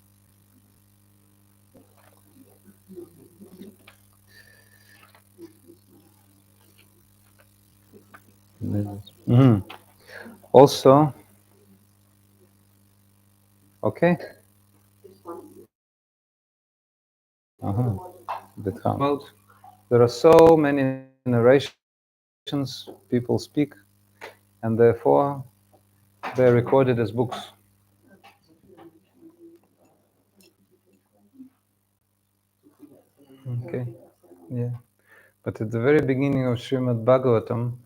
Also, okay. Well, there are so many narrations people speak, and therefore they're recorded as books. Okay, yeah. But at the very beginning of Srimad Bhagavatam,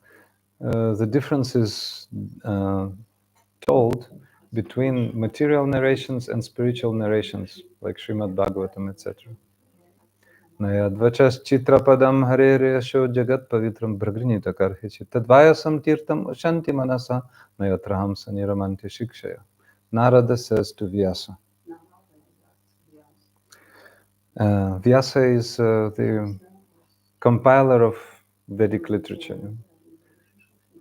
the difference is told between material narrations and spiritual narrations, like Srimad Bhagavatam, etc. Nayadvachas chitrapadam harere asho jagat pavitram bragrinita karhichi tadvayasam tirtam shanti manasa nayatraham saniramanti shikshaya. Narada says to Vyasa. Vyasa is the compiler of Vedic literature,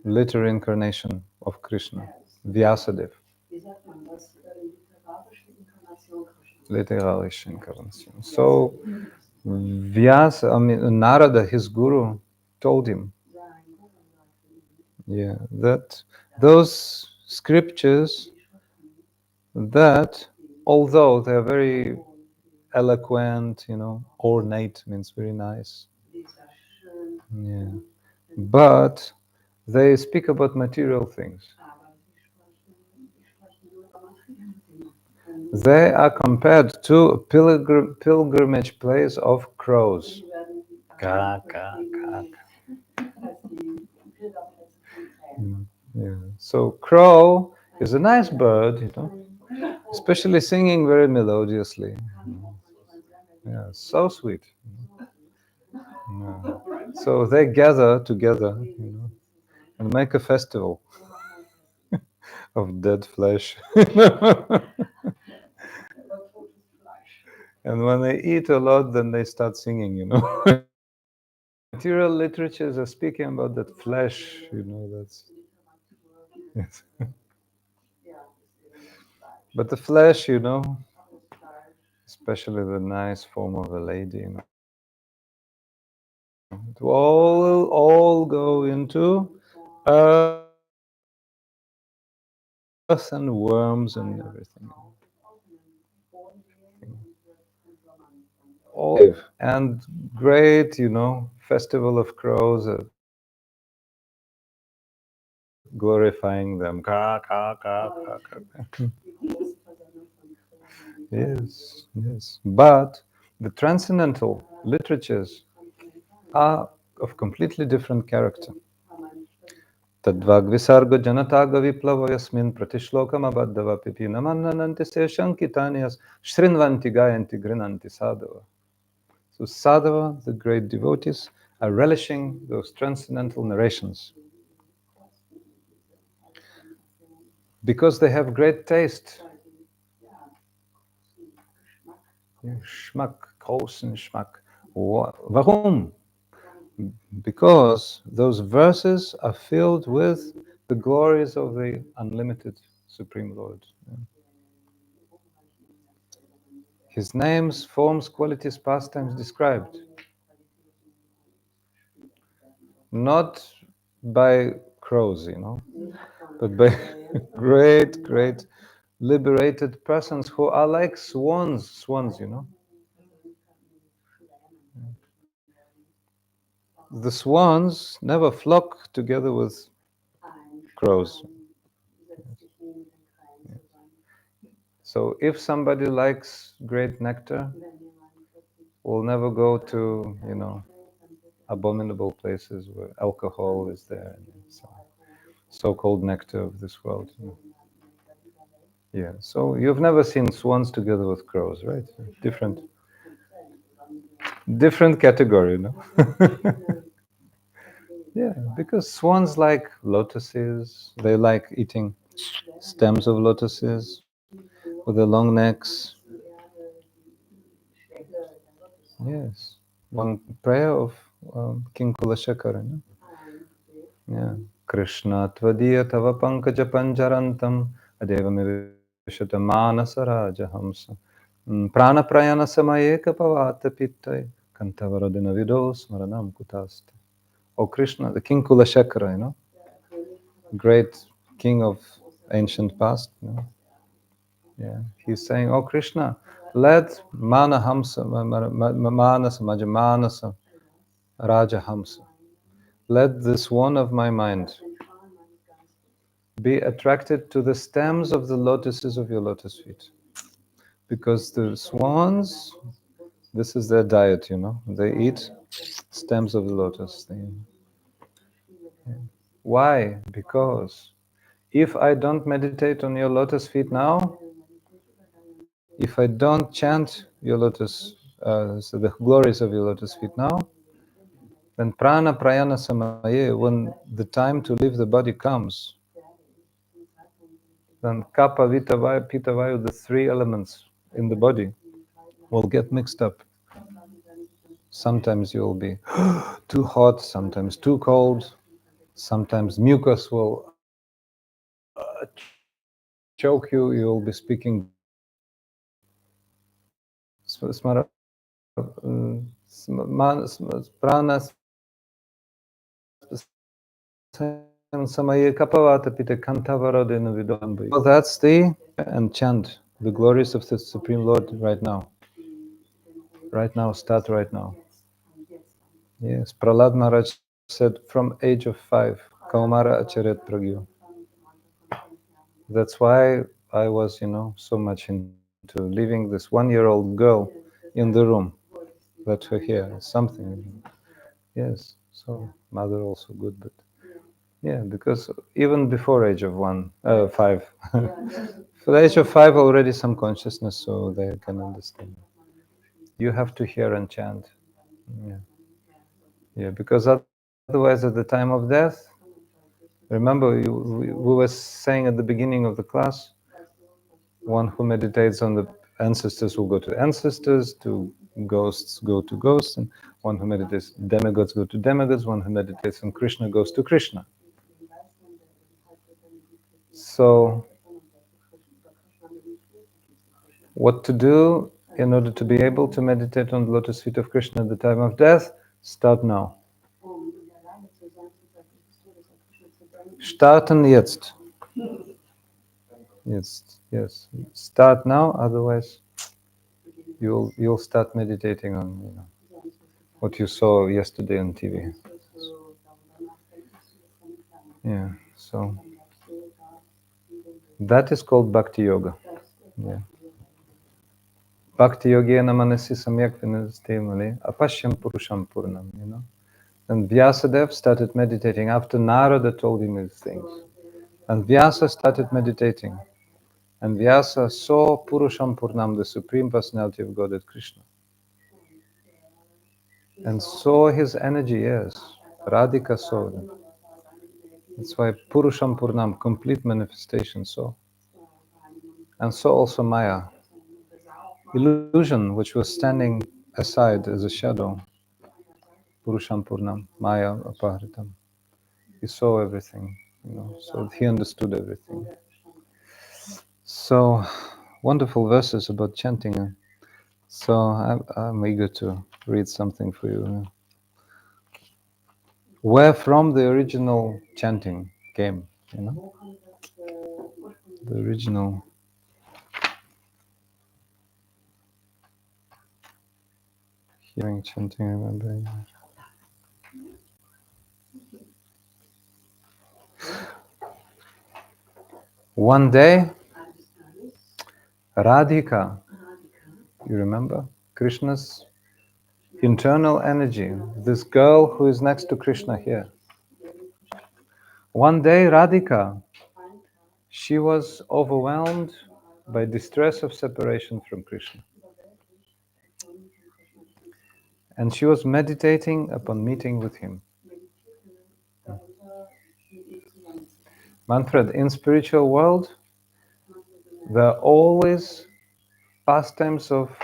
later incarnation of Krishna, Vyasadeva. Literarisch incarnation. So Vyasa, Narada, his guru, told him, yeah, that those scriptures, that although they're very eloquent, ornate means very nice, yeah, but they speak about material things. They are compared to a pilgrimage place of crows. Ka, ka, ka. Yeah. So crow is a nice bird, especially singing very melodiously. Yeah, so sweet. Yeah. So they gather together, and make a festival of dead flesh. And when they eat a lot, then they start singing, Material literatures are speaking about that flesh, that's. Yes. But the flesh, especially the nice form of a lady, To all go into earth and worms and everything. All and great, festival of crows, glorifying them. Ka, ka, ka, ka, ka. Yes, yes. But the transcendental literatures are of completely different character. Tadvagvisarga janataga viplava yasmin pratishlokam abhaddava pipina mannananti se shankitanias shrinvanti gayanti grinanti sadhava. So sadhava, the great devotees, are relishing those transcendental narrations because they have great taste. Schmack, großen Schmack. Warum? Because those verses are filled with the glories of the unlimited Supreme Lord. His names, forms, qualities, pastimes described. Not by crows, but by great, great liberated persons who are like swans, The swans never flock together with crows. So if somebody likes great nectar, will never go to, abominable places where alcohol is there, and so-called nectar of this world. Yeah. So you've never seen swans together with crows, right? Different category, no? Yeah, because swans like lotuses. They like eating stems of lotuses with their long necks. Yes. One prayer of King Kulashekara. No? Yeah. Krishna tvadiya tava pankaja panjarantam adevamivishata manasa rajahamsa prana prayana samayeka pavata pittai kantavaradina vido smaranam kutaste. Oh Krishna, the King Kulashekara, great king of ancient past. Yeah, he's saying, "Oh Krishna, let Manahamsa, Manasa, Majamanasa, Rajahamsa, let this one of my mind be attracted to the stems of the lotuses of your lotus feet, because the swans, this is their diet. They eat stems of the lotus. Why? Because if I don't meditate on your lotus feet now, if I don't chant your lotus, so the glories of your lotus feet now, then prana prayana samaye, when the time to leave the body comes, then kapha, vita, vaya, pitta, vaya, the three elements in the body will get mixed up. Sometimes you'll be too hot, sometimes too cold, sometimes mucus will choke you, you'll be speaking prana samaye kapavata pita kantavaradena vidambi. So that's the and chant the glories of the Supreme Lord right now. Right now, start right now. Yes, Prahlad Maharaj said from age of 5, Kaumara Acharet Pragyo. That's why I was, so much into leaving this 1-year-old girl in the room. Let her hear something. Yes, so mother also good, but yeah, because even before age of 5, for the age of 5 already some consciousness, so they can understand. You have to hear and chant. Yeah, yeah, because otherwise, at the time of death, remember we were saying at the beginning of the class, one who meditates on the ancestors will go to ancestors, to ghosts go to ghosts, and one who meditates demigods go to demigods, one who meditates on Krishna goes to Krishna. So, what to do in order to be able to meditate on the lotus feet of Krishna at the time of death? Start now. Starten jetzt. Yes. Start now, otherwise you'll start meditating on what you saw yesterday on TV. Yeah, so that is called Bhakti-yoga. Yeah. Bhakti-yogena manasi samyak vinastemale apashyam purusham purnam, And Vyasadeva started meditating after Narada told him these things. And Vyasa started meditating. And Vyasa saw Purusham Purnam, the Supreme Personality of Godhead Krishna. And saw his energy, yes. Radhika saw it. That's why Purusham Purnam, complete manifestation, saw. And saw also Maya, illusion which was standing aside as a shadow. Purusham Purnam, Maya Apahritam. He saw everything, so he understood everything. So, wonderful verses about chanting. So I'm eager to read something for you. Where from the original chanting came, the original hearing, chanting, remembering. One day, Radhika, you remember? Krishna's internal energy, this girl who is next to Krishna here. One day, Radhika, she was overwhelmed by distress of separation from Krishna. And she was meditating upon meeting with him. Manfred, in spiritual world, there are always pastimes of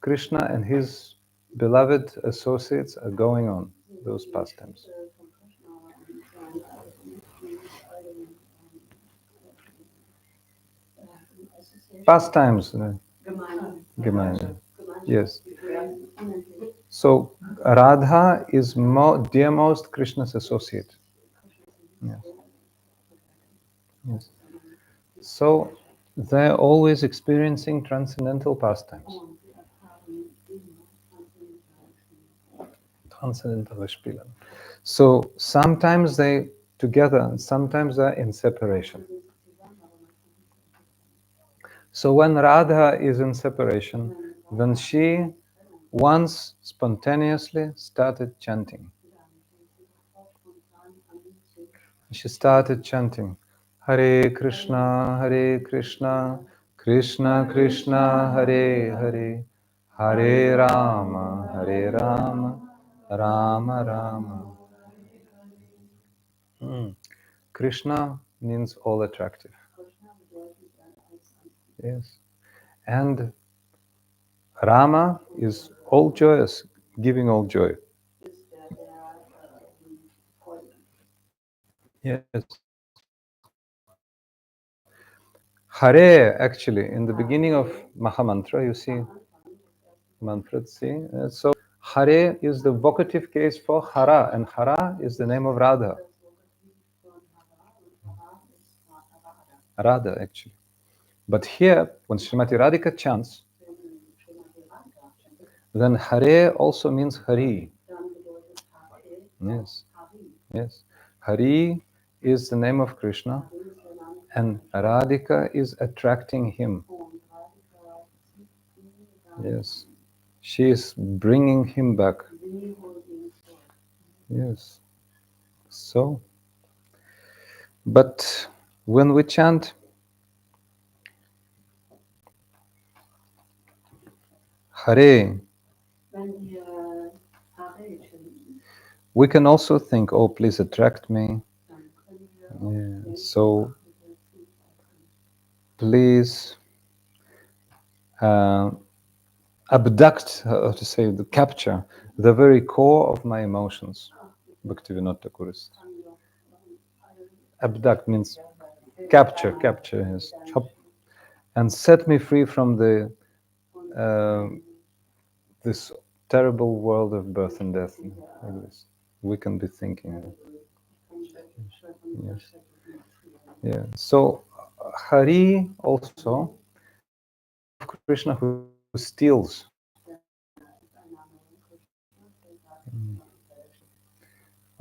Krishna and his beloved associates are going on, those pastimes. Pastimes, Gemeinde. Yes. So Radha is dearmost Krishna's associate. Yes. So they're always experiencing transcendental pastimes. Transcendentale Spielen. So sometimes they together and sometimes they're in separation. So when Radha is in separation, then she once spontaneously started chanting. She started chanting, Hare Krishna, Krishna Krishna, Hare Hare, Hare Rama, Rama Rama. Krishna means all attractive. Yes. And Rama is all joyous, giving all joy. Yes. Hare, actually, in the beginning of Mahamantra, you see, Manfred, see? So Hare is the vocative case for Hara, and Hara is the name of Radha. Radha, actually. But here, when Srimati Radhika chants, then Hare also means Hari. Yes. Yes. Hari is the name of Krishna, and Radhika is attracting him. Yes. She is bringing him back. Yes. So, but when we chant Hare, we can also think, oh, please attract me. Yeah. So, please abduct, how to say, capture the very core of my emotions. Bhaktivedanta Kurist. Abduct means capture, yes. Chop, and set me free from the this terrible world of birth and death. Like this. We can be thinking. Yes. Yeah. So Hari also is the name of Krishna who steals.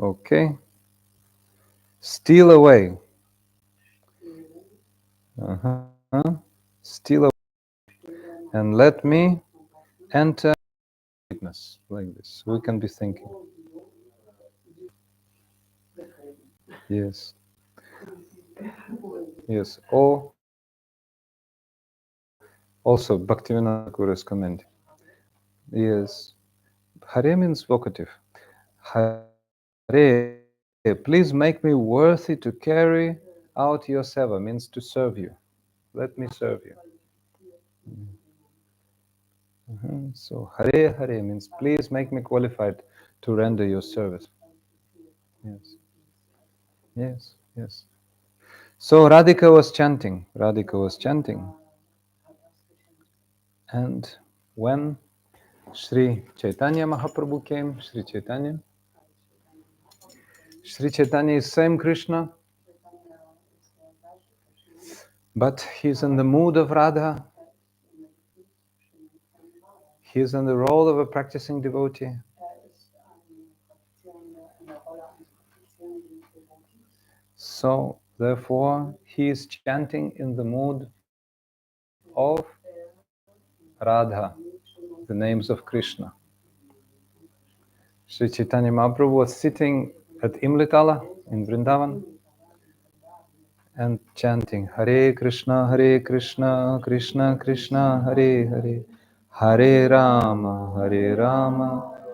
Okay. Steal away. Uh-huh. Steal away. And let me enter witness like this. We can be thinking. Yes. Yes. Or also Bhaktivedanta Thakur is commenting. Yes. Hare means vocative. Hare, please make me worthy to carry out your seva, means to serve you. Let me serve you. So Hare Hare means please make me qualified to render your service. Yes. Yes. Yes. So Radhika was chanting. Radhika was chanting. And when Sri Chaitanya Mahaprabhu came, Sri Chaitanya is same Krishna, but he's in the mood of Radha. He's in the role of a practicing devotee. So, therefore, he is chanting in the mood of Radha, the names of Krishna. Sri Chaitanya Mahaprabhu was sitting at Imlitala in Vrindavan and chanting Hare Krishna, Krishna Krishna, Hare Hare, Hare Rama,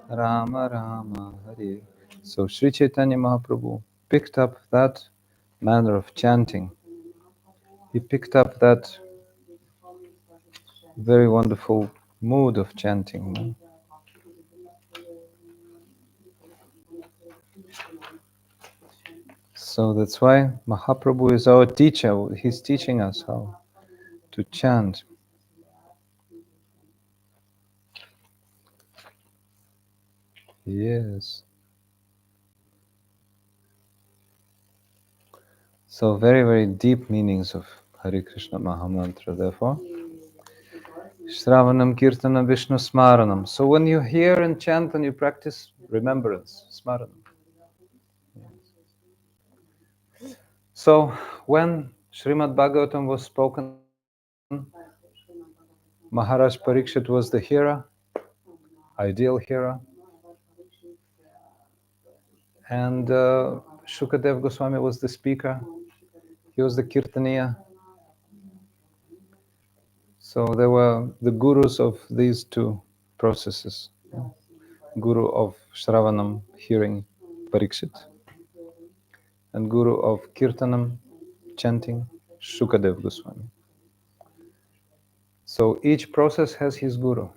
Rama Rama, Hare. So Sri Chaitanya Mahaprabhu picked up that manner of chanting. He picked up that very wonderful mood of chanting. No? So that's why Mahaprabhu is our teacher. He's teaching us how to chant. Yes. So very, very deep meanings of Hare Krishna Mahamantra, therefore. Shravanam Kirtanam Vishnu Smaranam. So when you hear and chant and you practice remembrance, Smaranam. So when Srimad Bhagavatam was spoken, Maharaj Parikshit was the hearer, ideal hearer, and Shukadev Goswami was the speaker. He was the Kirtaniya. So there were the gurus of these two processes. Guru of Shravanam, hearing, Parikshit, and Guru of Kirtanam, chanting, Shukadev Goswami. So each process has his Guru.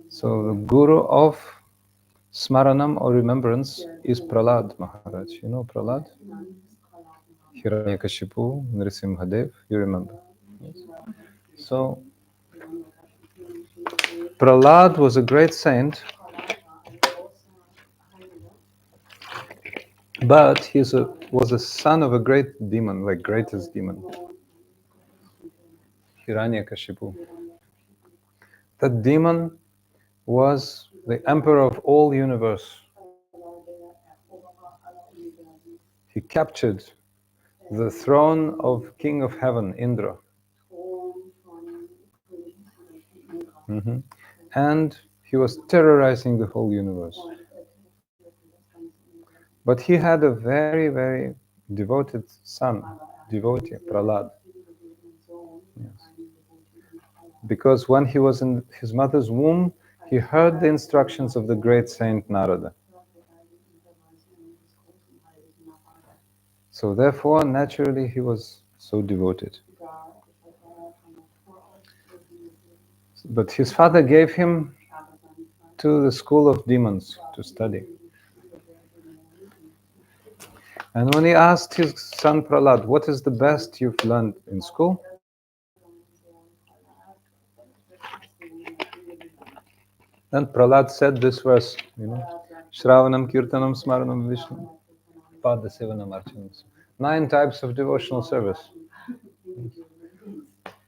So the Guru of Smaranam or remembrance is Prahlad Maharaj. You know Prahlad? Hiranyakashipu, Nrsimhadev, you remember. Yes. So Prahlad was a great saint, but he was a son of a great demon, like greatest demon, Hiranyakashipu. That demon was the emperor of all universe. He captured the throne of King of Heaven, Indra. Mhm. And he was terrorizing the whole universe. But he had a very, very devoted son, devotee, Prahlad. Yes. Because when he was in his mother's womb, he heard the instructions of the great saint Narada. So therefore, naturally, he was so devoted. But his father gave him to the school of demons to study. And when he asked his son Prahlad, what is the best you've learned in school? Then Prahlad said this verse, Shravanam Kirtanam Smaranam Vishnu. Pada Sevanam Archanam. 9 types of devotional service.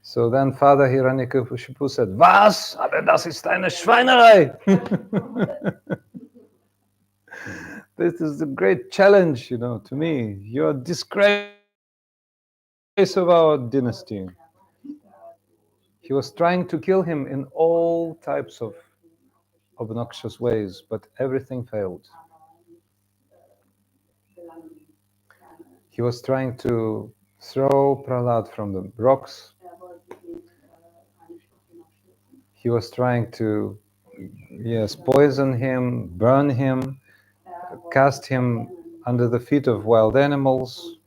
So then Father Hiranyakashipu said, Was? Aber das ist eine Schweinerei! This is the great challenge, to me. You're a disgrace of our dynasty. He was trying to kill him in all types of obnoxious ways, but everything failed. He was trying to throw Prahlad from the rocks. He was trying to, poison him, burn him, cast him under the feet of wild animals,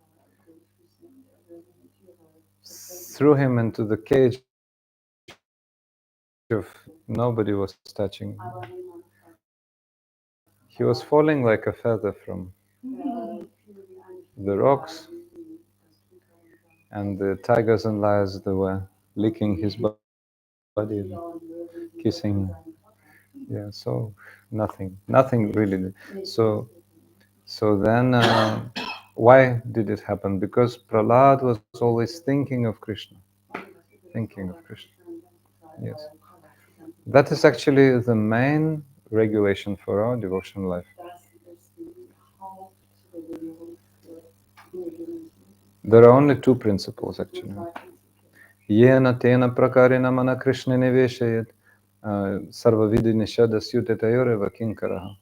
threw him into the cage of nobody was touching. He was falling like a feather from the rocks, and the tigers and lions, they were licking his body, kissing. So nothing really. So then, why did it happen? Because Prahlad was always thinking of Krishna. Thinking of Krishna. Yes. That is actually the main regulation for our devotional life. There are only 2 principles actually. Yena tena prakarena mana Krishna neveshayat sarvavidi nishada syutetayore vakinkaraha.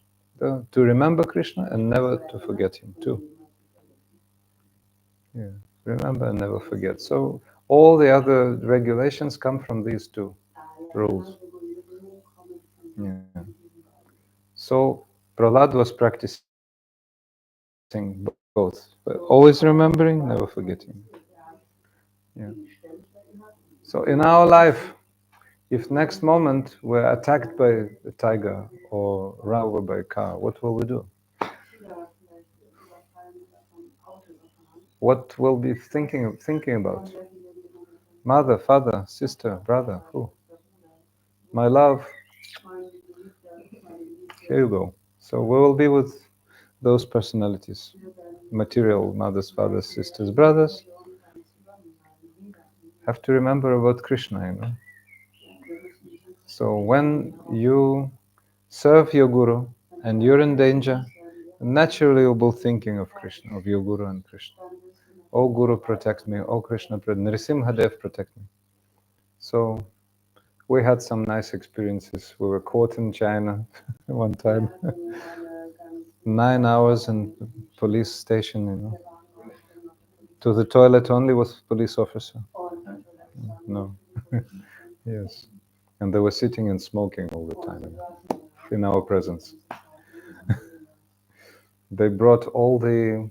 To remember Krishna and never to forget him too. Yeah. Remember and never forget. So all the other regulations come from these 2 rules. Yeah. So Prahlad was practicing both, always remembering, never forgetting. Yeah. So in our life, if next moment we're attacked by a tiger or run over by a car, what will we do? What will be thinking about? Mother, father, sister, brother, who? My love. Here you go. So we will be with those personalities, material mothers, fathers, sisters, brothers. Have to remember about Krishna, So when you serve your guru and you're in danger, naturally you'll be thinking of Krishna, of your guru and Krishna. Oh Guru, protect me. Oh Krishna, Nrsimhadev, protect me. So we had some nice experiences. We were caught in China one time. 9 hours in police station, To the toilet only with police officer. No. Yes. And they were sitting and smoking all the time in our presence. They brought all the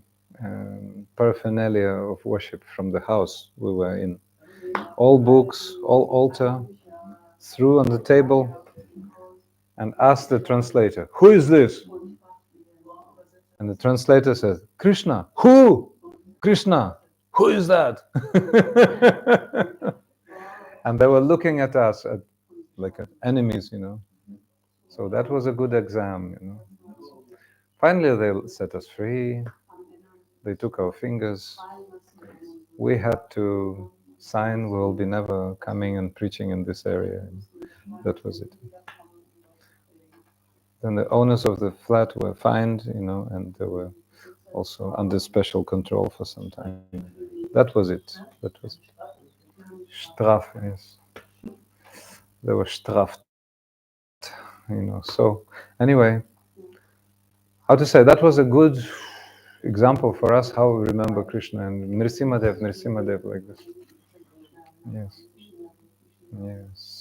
paraphernalia of worship from the house we were in. All books, all altar, threw on the table and asked the translator, "Who is this?" And the translator says, "Krishna." "Who?" "Krishna." "Who is that?" And they were looking at us like enemies, So that was a good exam, Finally, they set us free. They took our fingers. We had to sign we'll be never coming and preaching in this area. That was it. Then the owners of the flat were fined, and they were also under special control for some time. That was it. Straf, yes. They were straft, So anyway, how to say, that was a good example for us how we remember Krishna and Nrsimhadev like this. Yes.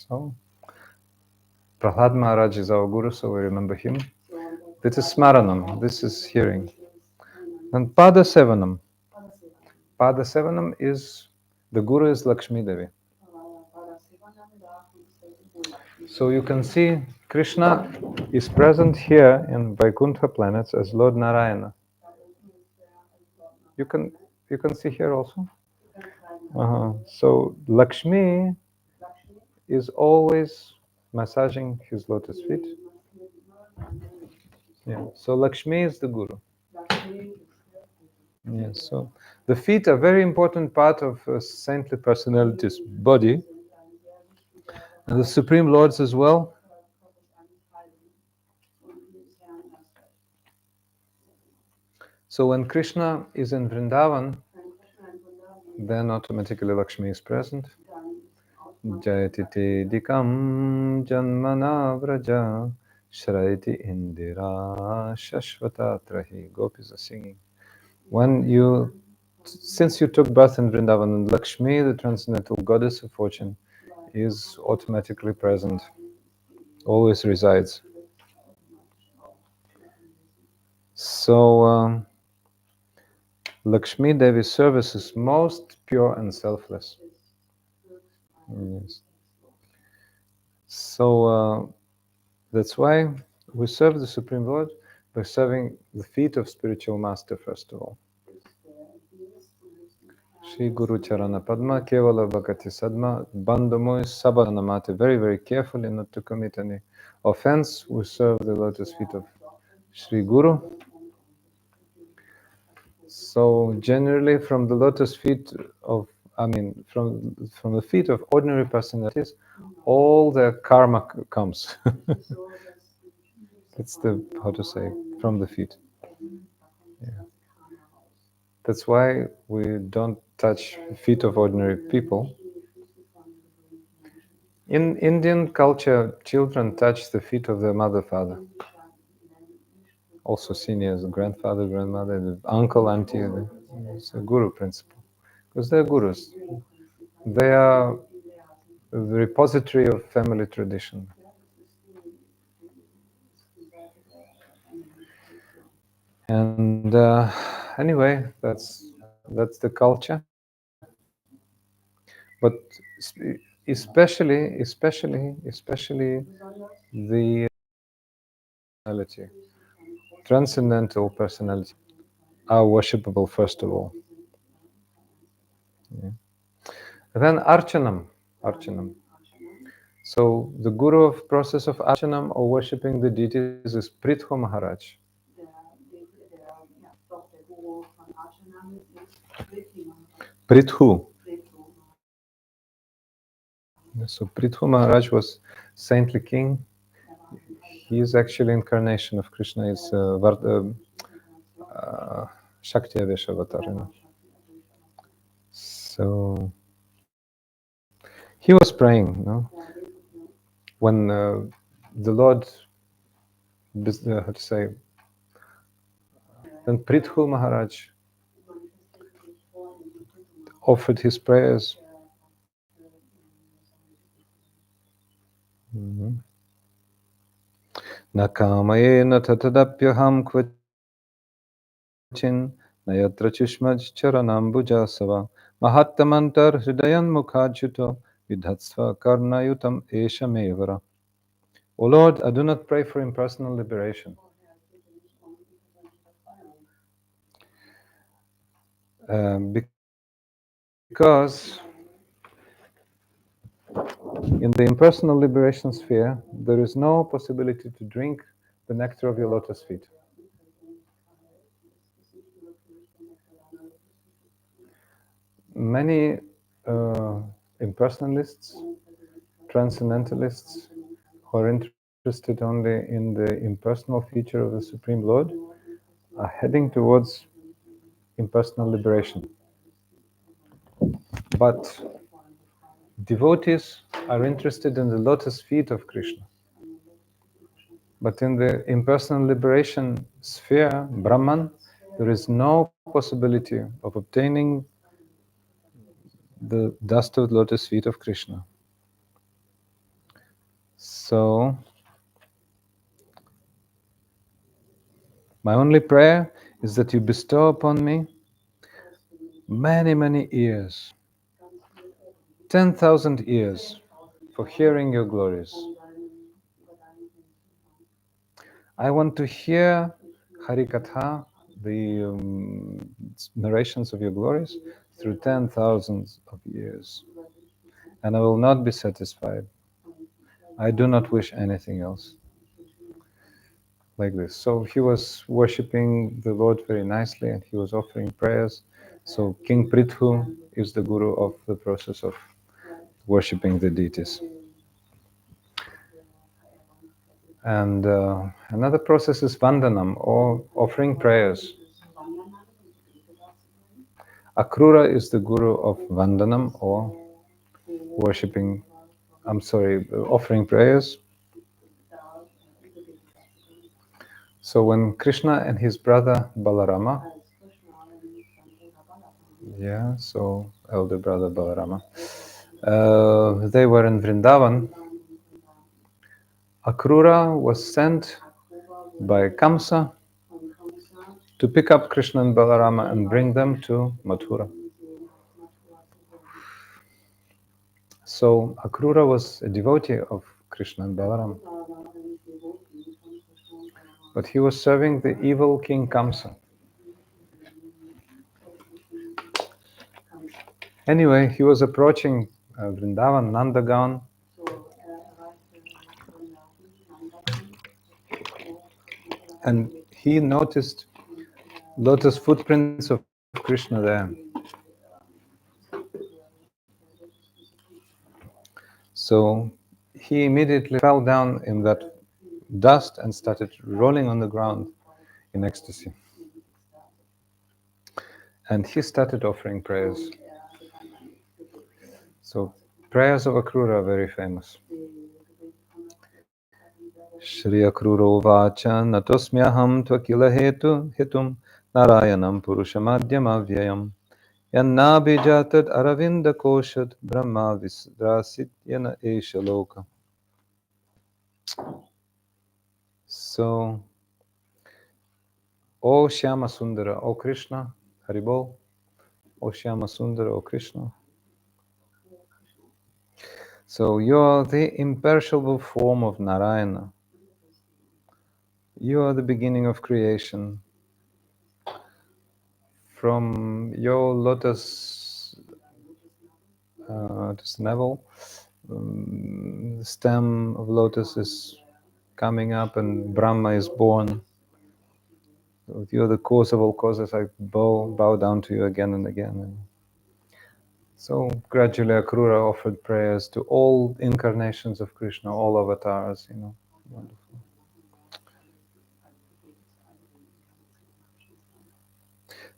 So Prahlad Maharaj is our guru, so we remember him. This is Smaranam, this is hearing. And Pada Sevanam. Pada Sevanam is, the guru is Lakshmi Devi. So you can see Krishna is present here in Vaikuntha planets as Lord Narayana. You can see here also. So Lakshmi is always massaging his lotus feet. Yeah. So Lakshmi is the guru. Yes, so the feet are very important part of a saintly personality's body, and the Supreme Lords as well. So when Krishna is in Vrindavan, then automatically Lakshmi is present. Jayati te dikam janmana vraja shraiti indira shashvata trahi. Gopis are singing. Since you took birth in Vrindavan, Lakshmi, the transcendental goddess of fortune, is automatically present, always resides. So Lakshmi Devi's service is most pure and selfless. Yes. So that's why we serve the Supreme Lord by serving the feet of spiritual master first of all. Shri Guru Charana Padma Kevala Bhakati Sadma Bandhamoy Sabhanamate. Very, very carefully not to commit any offense. We serve the lotus feet of Shri Guru. So generally from the lotus feet of, from the feet of ordinary personalities, all their karma comes. That's how to say, from the feet. Yeah. That's why we don't touch feet of ordinary people. In Indian culture, children touch the feet of their mother, father. Also seniors, grandfather, grandmother, uncle, auntie. It's a guru principle. Because they're gurus. They are the repository of family tradition. And anyway, that's the culture. But especially the personality, transcendental personality, are worshipable first of all. Yeah. Then archanam. So the guru of process of archanam or worshipping the deities is Prithu Maharaj. Prithu. So Prithu Maharaj was saintly king. He is actually incarnation of Krishna. Is Shakti Avesh avatar. So he was praying, when the Lord, how to say, then Prithu Maharaj offered his prayers. Nakamayena tatadapyaham kvachin nayatra chishmaj charanambujasava mahattamantar hridayan mukhajyuto vidhatsva karnayutam eshamevara. O Lord, I do not pray for impersonal liberation. Because in the impersonal liberation sphere, there is no possibility to drink the nectar of your lotus feet. Many impersonalists, transcendentalists, who are interested only in the impersonal feature of the Supreme Lord, are heading towards impersonal liberation. But devotees are interested in the lotus feet of Krishna. But in the impersonal liberation sphere, Brahman, there is no possibility of obtaining the dust of lotus feet of Krishna. So, my only prayer is that you bestow upon me many, many ears, 10,000 ears, for hearing your glories. I want to hear Harikatha, the narrations of your glories, through 10,000 of years. And I will not be satisfied. I do not wish anything else. like this. So he was worshipping the Lord very nicely, and he was offering prayers. So King Prithu is the guru of the process of worshipping the deities. And another process is Vandanam, or offering prayers. Akrura is the guru of Vandanam, or worshipping, offering prayers. So when Krishna and his brother Balarama, so elder brother Balarama, they were in Vrindavan, Akrura was sent by Kamsa to pick up Krishna and Balarama and bring them to Mathura. So Akrura was a devotee of Krishna and Balarama, but he was serving the evil king Kamsa. Anyway, he was approaching Vrindavan, Nandagan, and he noticed lotus footprints of Krishna there. So he immediately fell down in that dust and started rolling on the ground in ecstasy. And he started offering prayers. So prayers of Akrura are very famous. Shri Akruro Vacha Natosmyaham Tvakila Hitum Narayanam Purushamadhyamavyayam Yannabhijatad Aravinda Koshad Brahma Visdrasityana Eshaloka. So, O Shyama Sundara, O Krishna, Haribol, O Shyama Sundara, O Krishna. So you are the imperishable form of Narayana. You are the beginning of creation. From your lotus navel, the stem of lotus is coming up and Brahma is born. So you're the cause of all causes. I bow down to you again and again. And so gradually Akrura offered prayers to all incarnations of Krishna, all avatars, Wonderful.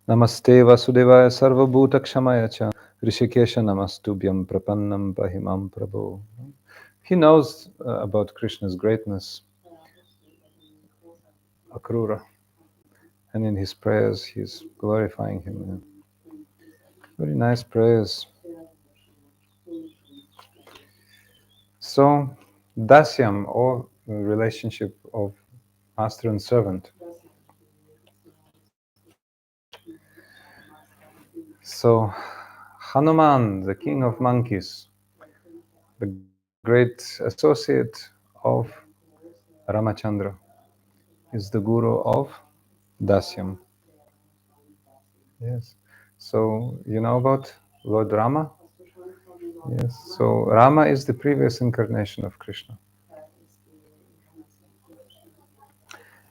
Namaste Vasudevaya Sarvabhuta Kshamaya Cha Rishikesha Namastubhyam Prapannam Pahimam Prabhu. He knows about Krishna's greatness, Akrura, and in his prayers he's glorifying him. Very nice prayers. So, Dasyam, or relationship of master and servant. So, Hanuman, the king of monkeys, the great associate of Ramachandra, is the guru of Dasyam. Yes. So, you know about Lord Rama? Yes. So, Rama is the previous incarnation of Krishna.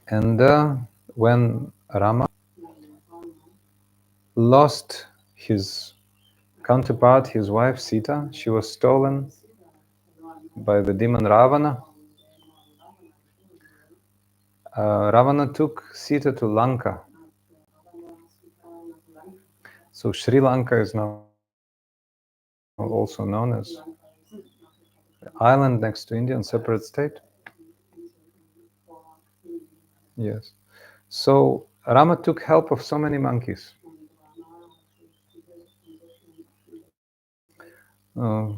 And when Rama lost his counterpart, his wife Sita, she was stolen by the demon Ravana. Ravana took Sita to Lanka. So Sri Lanka is now also known as island next to India, separate state. Yes. So Rama took help of so many monkeys.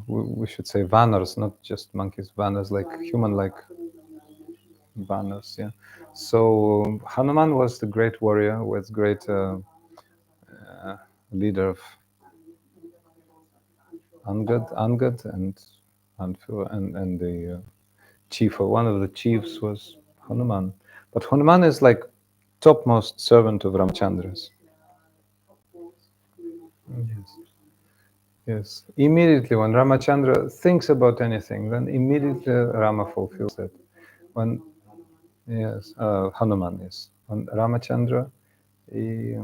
We should say vanars, not just monkeys. Vanars, like human-like vanars. Yeah. So Hanuman was the great warrior, was great leader of Angad, and the chief, or one of the chiefs, was Hanuman. But Hanuman is like topmost servant of Ramachandra's. Yes. Yes. Immediately when Ramachandra thinks about anything, then immediately Rama fulfills it. When Yes, Hanuman is. When Ramachandra he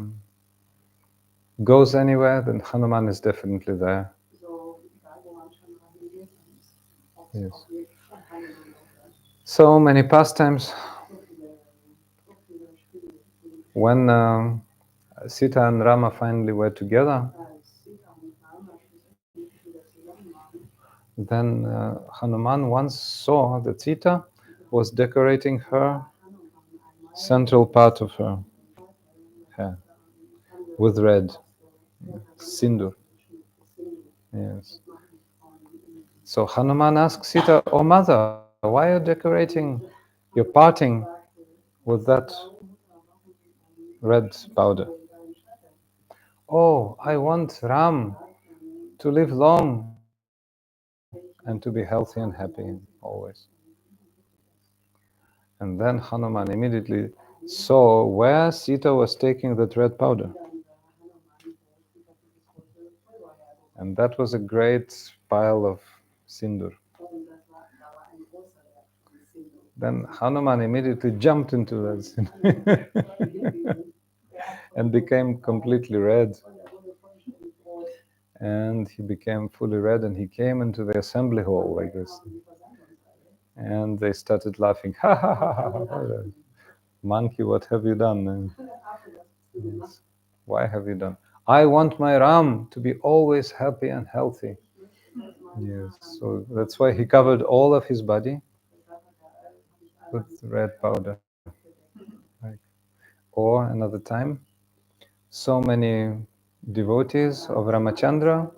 goes anywhere, then Hanuman is definitely there. So, egal wo man schon rasiert, dann ist Yes. auf jeden Fall Hanuman auch da. So many pastimes. So viele Spiele. When Sita and Rama finally were together, Als Sita und Rama schlussendlich wieder zusammen waren, then Hanuman once saw that Sita was decorating her Hanuman einmal central part of her hair Hand with red so sindur. Sinne. Yes. Das machen die Frauen immer. So Hanuman asked Sita, "Oh mother, why are you decorating? You're parting with that red powder." "Oh, I want Ram to live long and to be healthy and happy always." And then Hanuman immediately saw where Sita was taking that red powder. And that was a great pile of sindur. Then Hanuman immediately jumped into that sindur and became completely red. And he became fully red, and he came into the assembly hall like this. And they started laughing. Ha ha ha ha ha. Monkey, what have you done? Yes. Why have you done? I want my Ram to be always happy and healthy. Yes, so that's why he covered all of his body with red powder. Like, or another time, so many devotees of Ramachandra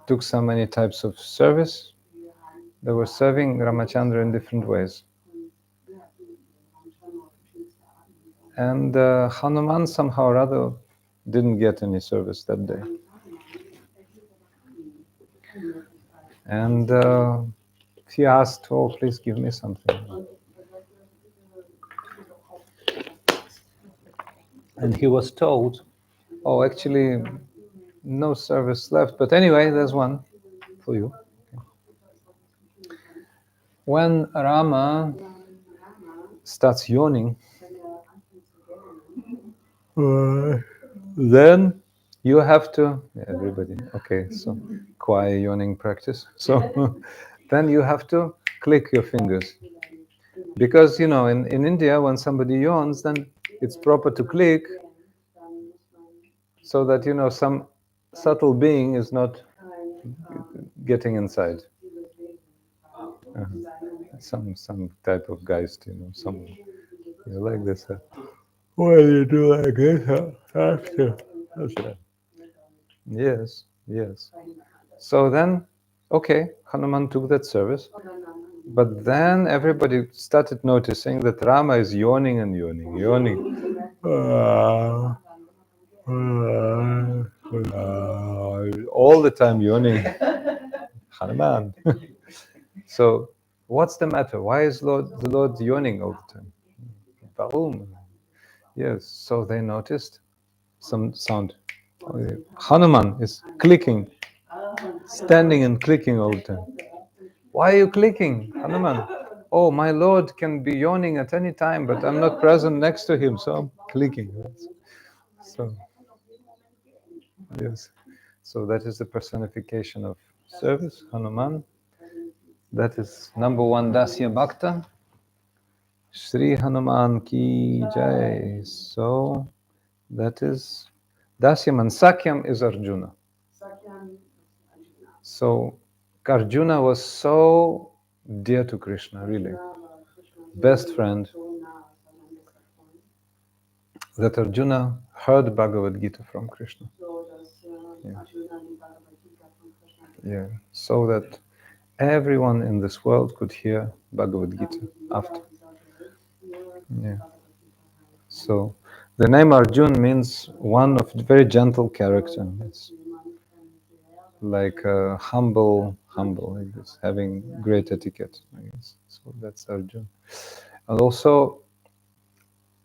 took so many types of service. They were serving Ramachandra in different ways. And Hanuman somehow or other didn't get any service that day. And he asked, "Oh, please give me something." And he was told, "Oh, actually, no service left. But anyway, there's one for you." When Rama starts yawning, then you have to, everybody, okay, so quiet yawning practice. So then you have to click your fingers. Because, in India, when somebody yawns, then it's proper to click so that, some subtle being is not getting inside. Uh, some type of geist, some like this. Why do you do like this? After. That's right. Yes, yes. So then, okay, Hanuman took that service, but then everybody started noticing that Rama is yawning and yawning, yawning. All the time yawning. Hanuman. So, what's the matter? Why is the Lord yawning all the time? Barum. Yes, so they noticed some sound. Hanuman is clicking, standing and clicking all the time. Why are you clicking, Hanuman? Oh, my Lord can be yawning at any time, but I'm not present next to him, so I'm clicking. So, yes. So that is the personification of service, Hanuman. That is number one Dasya Bhakta. Sri Hanuman ki jai. So that is Dasyam, and Sakyam is Arjuna. So Arjuna was so dear to Krishna, really. Best friend, that Arjuna heard Bhagavad Gita from Krishna. Yeah. Yeah. So that everyone in this world could hear Bhagavad Gita after. Yeah. So the name Arjun means one of very gentle character. It's like humble, like this, having great etiquette, I guess. So that's Arjun. And also,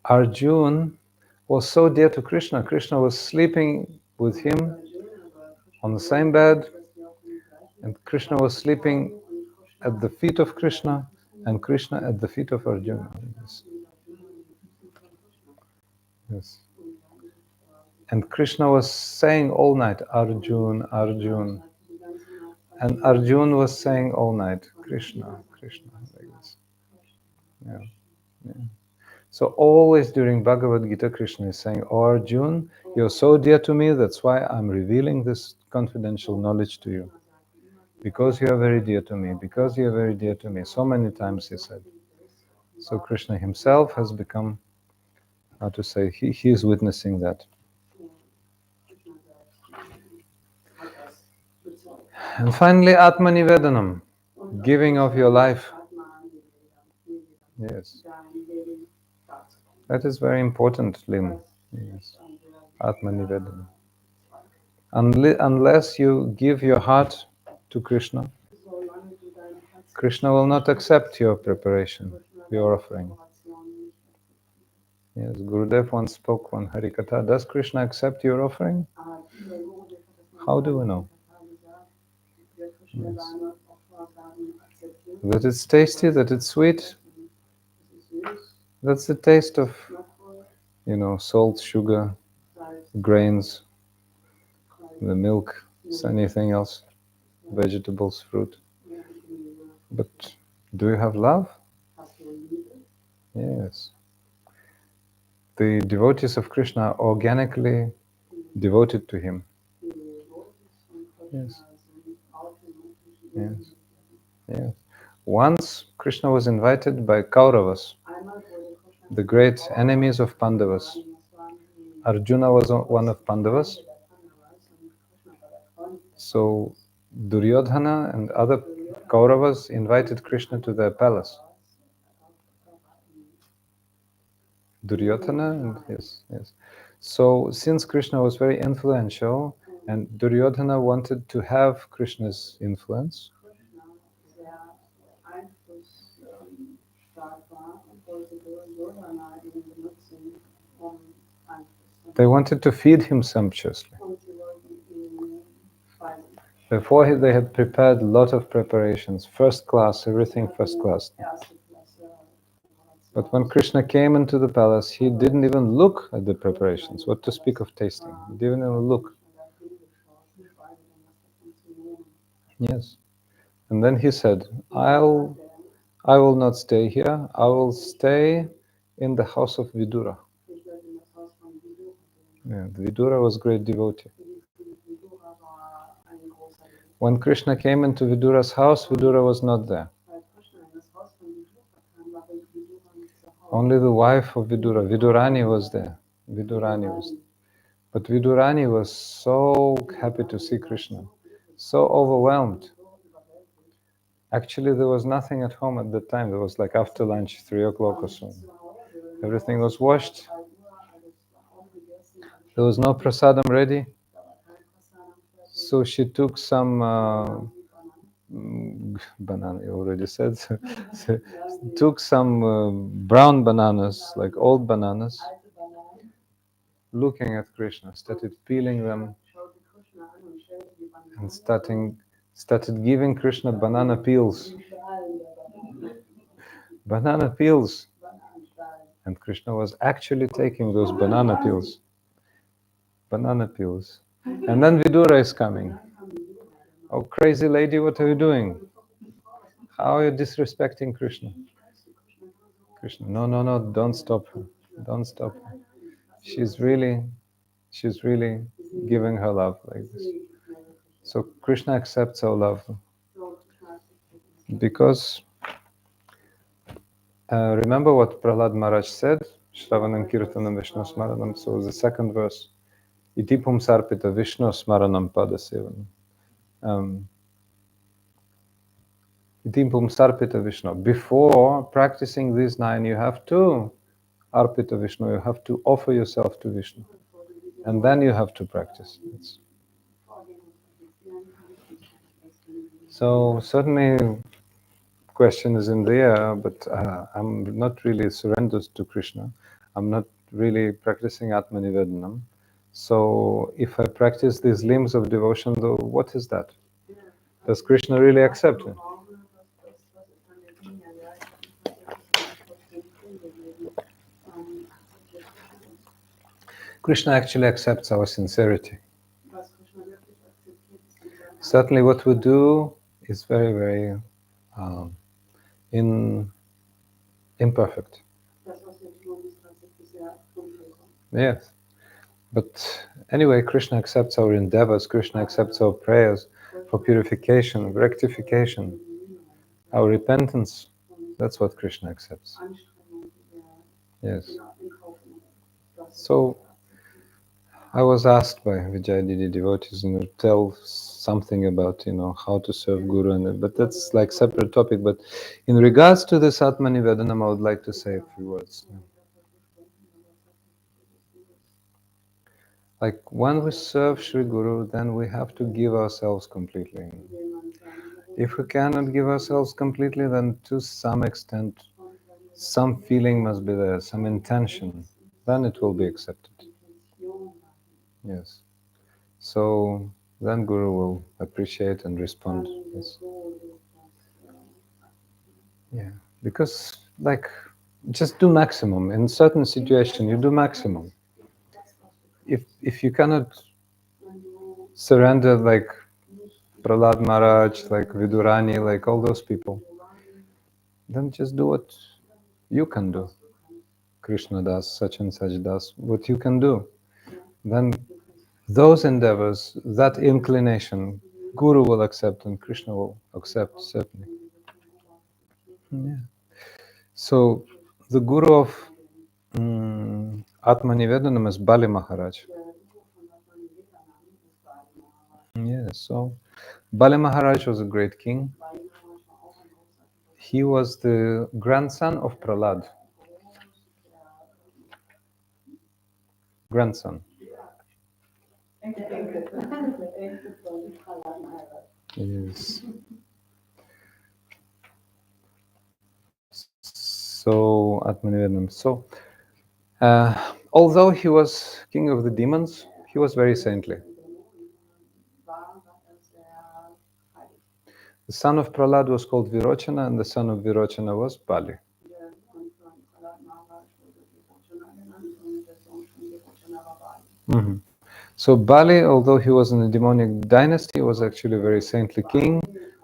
Arjun was so dear to Krishna. Krishna was sleeping with him on the same bed, and Krishna was sleeping at the feet of Krishna, and Krishna at the feet of Arjuna. Yes. And Krishna was saying all night, Arjun, Arjun. And Arjun was saying all night, Krishna, Krishna, like this. Yeah. Yeah. So always during Bhagavad Gita, Krishna is saying, oh Arjun, you're so dear to me, that's why I'm revealing this confidential knowledge to you. Because you are very dear to me, because you are very dear to me. So many times he said. So Krishna himself has become, how to say, he is witnessing that. And finally, Atmanivedanam, giving of your life. Yes. That is very important, Lim. Yes. Atmanivedanam. Unless you give your heart to Krishna, Krishna will not accept your preparation, your offering. Yes, Gurudev once spoke on Harikatha. Does Krishna accept your offering? How do we know? Yes. That it's tasty, that it's sweet. That's the taste of, salt, sugar, grains, the milk, anything else, vegetables, fruit. But do you have love? Yes. The devotees of Krishna are organically devoted to him. Yes. Yes. Yes. Once Krishna was invited by Kauravas, the great enemies of Pandavas. Arjuna was one of Pandavas. So Duryodhana and other Kauravas invited Krishna to their palace. Duryodhana and yes. So since Krishna was very influential and Duryodhana wanted to have Krishna's influence, they wanted to feed him sumptuously. Before they had prepared a lot of preparations, first class, everything first class. But when Krishna came into the palace, he didn't even look at the preparations. What to speak of tasting? He didn't even look. Yes. And then he said, I will not stay here. I will stay in the house of Vidura. Yeah, Vidura was a great devotee. When Krishna came into Vidura's house, Vidura was not there. Only the wife of Vidura, Vidurani, was there. But Vidurani was so happy to see Krishna, so overwhelmed. Actually, there was nothing at home at that time. It was like after lunch, 3 o'clock or so. Everything was washed. There was no prasadam ready. So she took some banana, you already said. So took some brown bananas, like old bananas, looking at Krishna, started peeling them and started giving Krishna banana peels. Banana peels. And Krishna was actually taking those banana peels. Banana peels. And then Vidura is coming. Oh, crazy lady, what are you doing? How are you disrespecting Krishna? Krishna, no, don't stop her. Don't stop her. She's really giving her love like this. So Krishna accepts our love. Because remember what Prahlad Maharaj said? Shravanam Kirtanam Vishnu Smaranam. So the second verse. Iti pumsarpita Vishnu Smaranam Padasevanam. Iti pumsarpita Vishnu. Before practicing these 9, you have to arpita Vishnu. You have to offer yourself to Vishnu. And then you have to practice. So certainly question is in the air, but I'm not really surrendered to Krishna. I'm not really practicing Atmanivedanam. So if I practice these limbs of devotion, though, what is that? Does Krishna really accept it? Krishna actually accepts our sincerity. Certainly what we do is very, very um, imperfect. Yes. But anyway, Krishna accepts our endeavors, Krishna accepts our prayers for purification, rectification, our repentance. That's what Krishna accepts. Yes. So I was asked by Vijayadidi devotees, tell something about, how to serve Guru, but that's like separate topic. But in regards to this Atmani Vedanam, I would like to say a few words. Like when we serve Sri Guru, then we have to give ourselves completely. If we cannot give ourselves completely, then to some extent, some feeling must be there, some intention. Then it will be accepted. Yes. So then Guru will appreciate and respond. Yes. Yeah. Because just do maximum. In certain situation, you do maximum. If you cannot surrender like Prahlad Maharaj, like Vidurani, like all those people, then just do what you can do. Krishna does, such and such does, what you can do. Then those endeavors, that inclination, Guru will accept and Krishna will accept, certainly. Yeah. So, the Guru of Atmani Vedanam is Bali Maharaj. Yeah, so Bali Maharaj was a great king. He was the grandson of Prahlad. Grandson. Yes. So, Atmanivedam. So, although he was king of the demons, he was very saintly. The son of Prahlad was called Virochana, and the son of Virochana was Bali. Mm-hmm. So Bali, although he was in a demonic dynasty, was actually a very saintly king,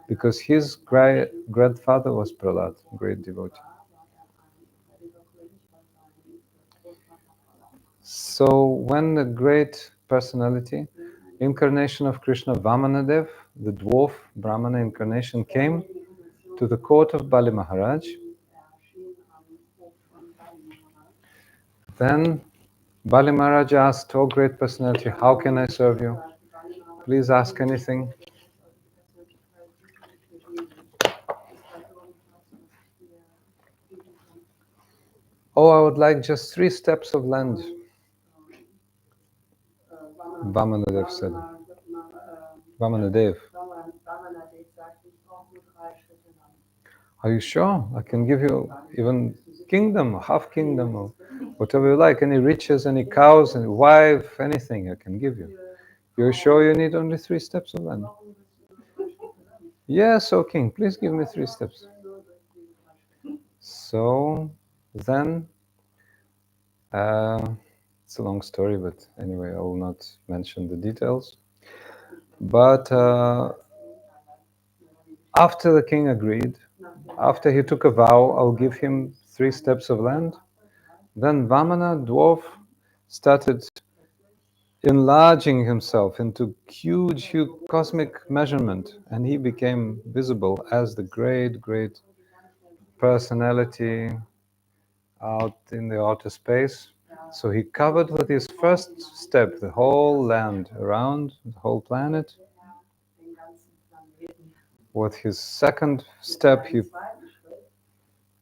because his grandfather was Prahlad, great devotee. So when the great personality, incarnation of Krishna, Vamanadev, the dwarf Brahmana incarnation, came to the court of Bali Maharaj, then Bali Maharaj asked, "Oh great personality, how can I serve you? Please ask anything." "Oh, I would like just 3 steps of land." Vamanadev said. Vamanadev. "Are you sure? I can give you even kingdom, half kingdom, or whatever you like, any riches, any cows, any wife, anything I can give you. You're sure you need only 3 steps of land?" "Yes, O king, please give me 3 steps." So then, it's a long story, but anyway, I will not mention the details. But after the king agreed, after he took a vow, "I'll give him 3 steps of land," then Vamana, dwarf, started enlarging himself into huge cosmic measurement, and he became visible as the great, great personality out in the outer space. So he covered with his first step the whole land around, the whole planet. With his second step, he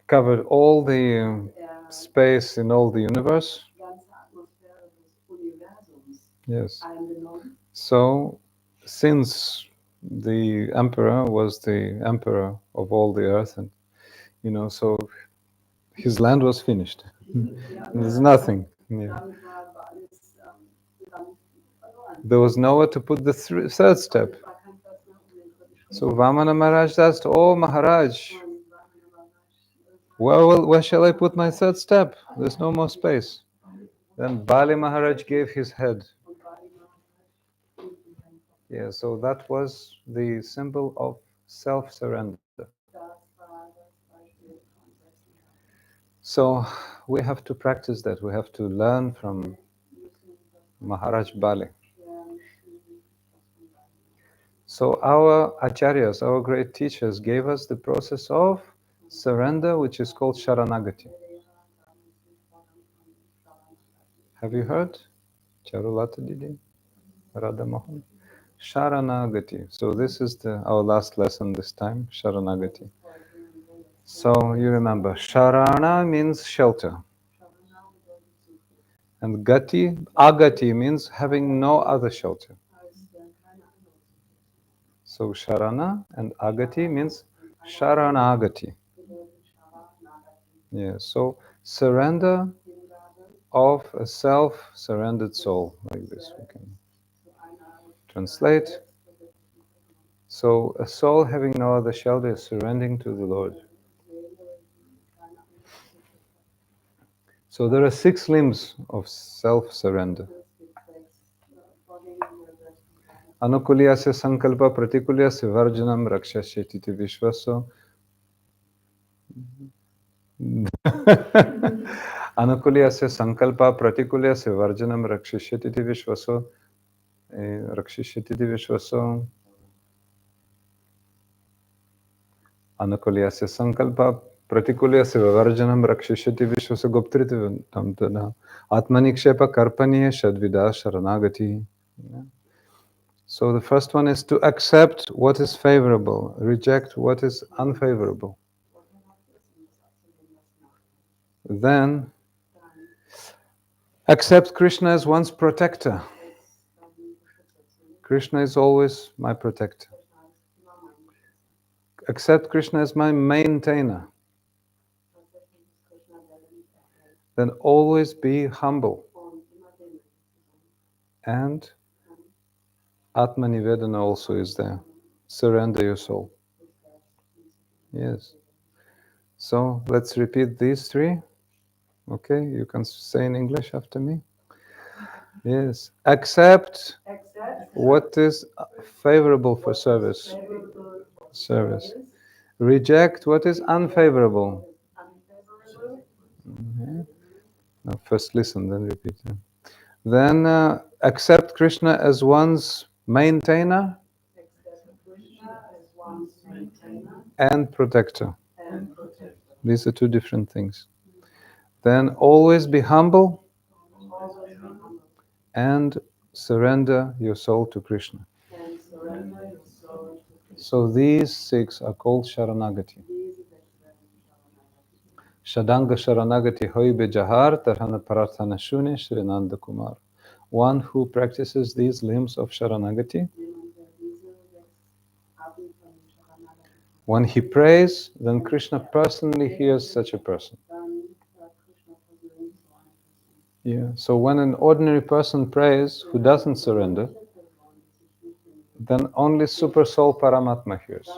covered all the space in all the universe. Yes. So, since the emperor was the emperor of all the earth, and so his land was finished. There's nothing. Yeah. There was nowhere to put the third step. So Vamana Maharaj asked, "Oh Maharaj, where shall I put my third step? There's no more space. Then Bali Maharaj gave his head. Yeah, so that was the symbol of self-surrender. So we have to practice that. We have to learn from Maharaj Bali. So our acharyas, our great teachers, gave us the process of surrender, which is called Sharanagati. Have you heard? Charulata Didi? Radha Mohan? Sharanagati. So this is our last lesson this time, Sharanagati. So you remember, Sharana means shelter. And Gati, Agati means having no other shelter. So Sharana and Agati means Sharanagati. Yeah, so surrender of a self-surrendered soul, like this we can translate. So a soul having no other shelter is surrendering to the Lord. So there are 6 limbs of self-surrender. Anukulyasya sankalpa pratikulyasya varjanam rakshashyatiti vishvaso. Anukulyasya sankalpa pratikulyasya varjanam rakshashyatiti vishvaso. Rakshashyatiti vishvaso. Anukulyasya sankalpa pratikulyasya varjanam rakshashyati vishvasa goptritam tada. Atmanikshepa karpaniya shadvida sharanagati. So the first one is to accept what is favorable, reject what is unfavorable. Then accept Krishna as one's protector. Krishna is always my protector. Accept Krishna as my maintainer. Then always be humble. And Atma-nivedana also is there. Surrender your soul. Yes. So let's repeat these 3. Okay, you can say in English after me. Yes. Accept what is favorable for service. Service. Reject what is unfavorable. Okay. Now first listen, then repeat. Then accept Krishna as one's maintainer and protector. These are 2 different things. Then always be humble and surrender your soul to Krishna. So these 6 are called Sharanagati. Shadanga Sharanagati Hoibe Jahar Tarhana Prarthana Shune Shrinanda Kumar. One who practices these limbs of Sharanagati, when he prays, then Krishna personally hears such a person. Yeah. So when an ordinary person prays who doesn't surrender, then only Super Soul Paramatma hears.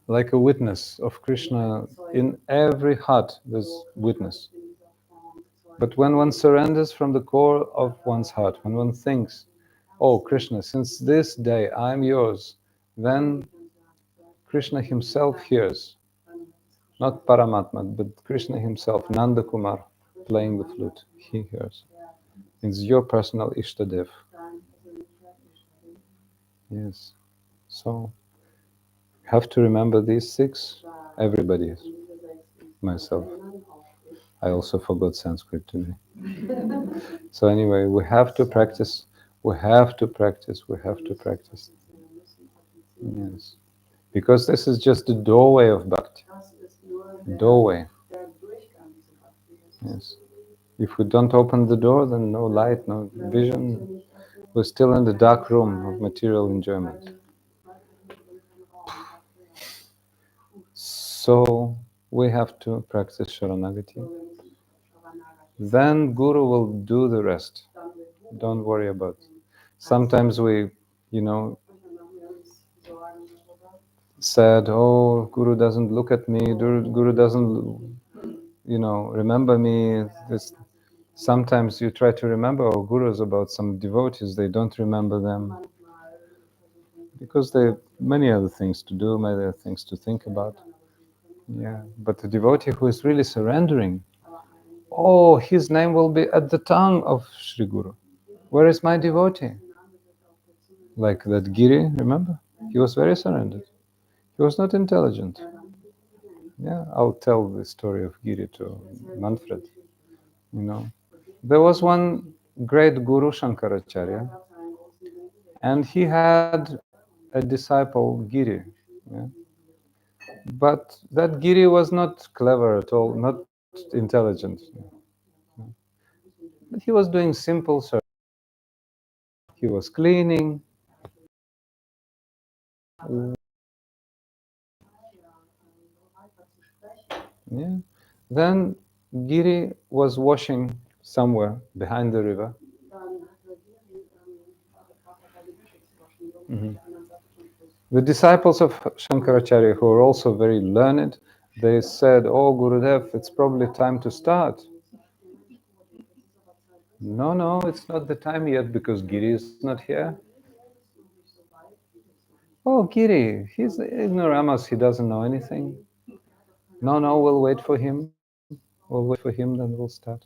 Like a witness of Krishna, in every heart there's witness. But when one surrenders from the core of one's heart, when one thinks, oh Krishna, since this day I am yours, then Krishna himself hears. Not Paramatma, but Krishna himself, Nanda Kumar, playing the flute, he hears. It's your personal Ishtadev. Yes. So, have to remember these 6. Everybody is. Myself. I also forgot Sanskrit today. So anyway, we have to practice. We have to practice. We have to practice. Yes. Because this is just the doorway of bhakti. Doorway. Yes. If we don't open the door, then no light, no vision. We're still in the dark room of material enjoyment. So we have to practice Sharanagati. Then Guru will do the rest. Don't worry about it. Sometimes we, said, "Oh, Guru doesn't look at me. Guru doesn't, remember me." Sometimes you try to remember our gurus about some devotees, they don't remember them because they have many other things to do, many other things to think about. Yeah, but the devotee who is really surrendering, oh, his name will be at the tongue of Sri Guru. Where is my devotee? Like that Giri, remember? He was very surrendered. He was not intelligent. Yeah, I'll tell the story of Giri to Manfred. There was one great Guru, Shankaracharya, and he had a disciple, Giri. Yeah? But that Giri was not clever at all, not intelligent. But he was doing simple service. He was cleaning. Yeah. Then Giri was washing somewhere behind the river. Mhm. The disciples of Shankaracharya, who were also very learned, they said, "Oh, Gurudev, it's probably time to start." No, no, it's not the time yet because Giri is not here. Oh, Giri, he's ignoramus, he doesn't know anything. No, no, we'll wait for him. We'll wait for him, then we'll start.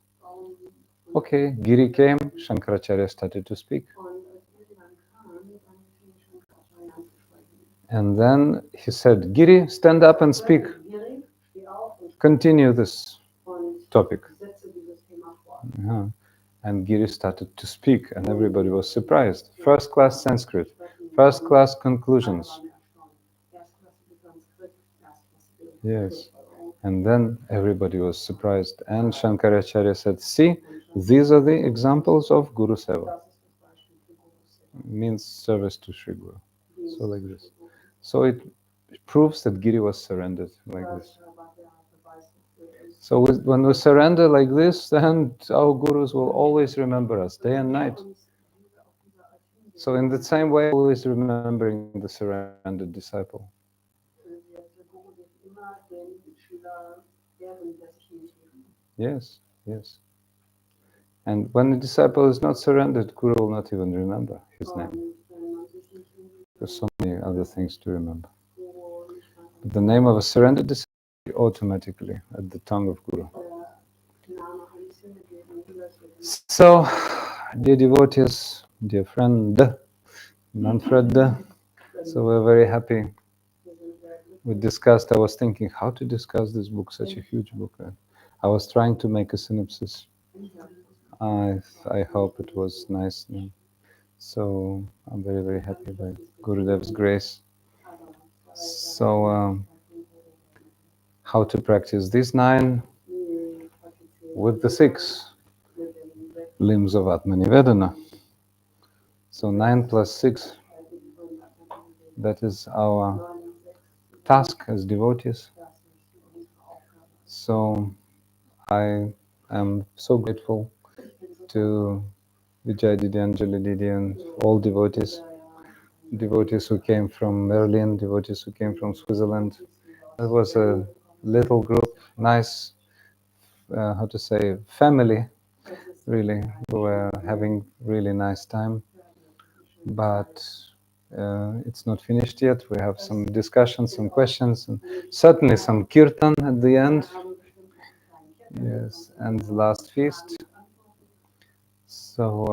Okay, Giri came, Shankaracharya started to speak. And then he said, "Giri, stand up and speak. Continue this topic." Yeah. And Giri started to speak, and everybody was surprised. First class Sanskrit, first class conclusions. Yes. And then everybody was surprised. And Shankaracharya said, "See, these are the examples of Guru Seva." Means service to Sri Guru. So like this. So it proves that Giri was surrendered like this. So when we surrender like this, then our gurus will always remember us day and night. So in the same way, always remembering the surrendered disciple. Yes, yes. And when the disciple is not surrendered, Guru will not even remember his name. There's so many other things to remember. But the name of a surrendered disciple is automatically at the tongue of Guru. So, dear devotees, dear friend, Manfred, so we're very happy. We discussed, I was thinking how to discuss this book, such a huge book. I was trying to make a synopsis. I hope it was nice. So I'm very, very happy by Gurudev's grace. So, how to practice these 9 with the 6 limbs of Atmanivedana. So 9 plus 6, that is our task as devotees. So I am so grateful to Vijay Didi, Anjali Didi, and all devotees who came from Berlin, devotees who came from Switzerland. It was a little group, nice, how to say, family, really. We were having really nice time, but it's not finished yet. We have some discussions, some questions, and certainly some kirtan at the end. Yes, and the last feast. So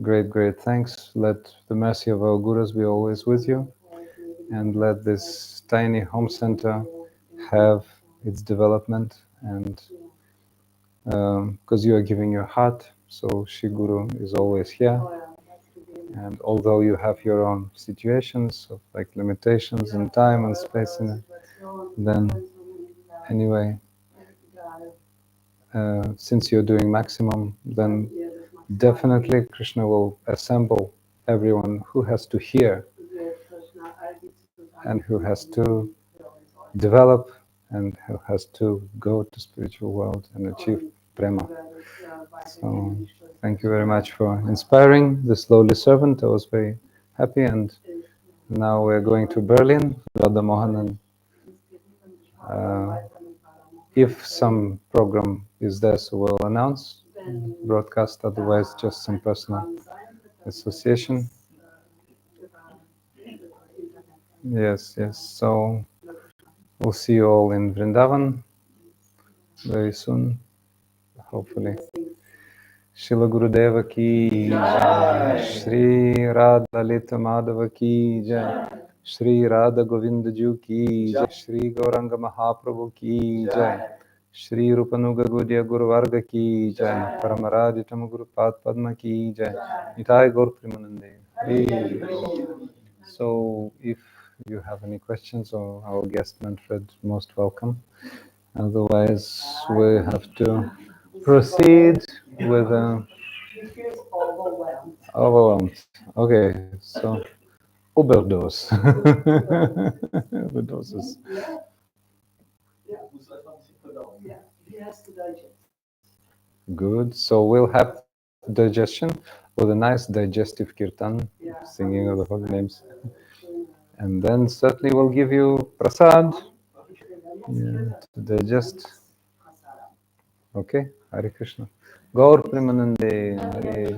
great thanks. Let the mercy of our gurus be always with you, and let this tiny home center have its development, and because you are giving your heart, so Shri Guru is always here. And although you have your own situations of like limitations in time and space in it, then anyway, since you're doing maximum, then definitely Krishna will assemble everyone who has to hear and who has to develop and who has to go to spiritual world and achieve prema. So thank you very much for inspiring this lowly servant. I was very happy, and Now we're going to Berlin, Radha Mohan, and if some program is there, so we'll announce, broadcast, otherwise just some personal association. Yes, yes. So we'll see you all in Vrindavan very soon, hopefully. Shila Gurudeva ki jai, Shri Radha Lalita Madhava ki jai, Shri Radha Govinda Ju ki jai, Shri Gauranga Mahaprabhu ki jai, Shri Rupanuga Gaudiya Guru Varga ki jai, Paramaradi Tamaguru Pad Padma ki jai, Nitai Gaur Premanande. So if you have any questions, or our guest Manfred, most welcome. Otherwise, we have to proceed with He feels overwhelmed. overwhelmed. Okay, so overdose. Overdoses. Yeah, he has to digest. Good. So we'll have digestion with a nice digestive kirtan, singing of the holy names. And then certainly we'll give you prasad to digest. Okay, Hare Krishna. Gaur Premanande. Hare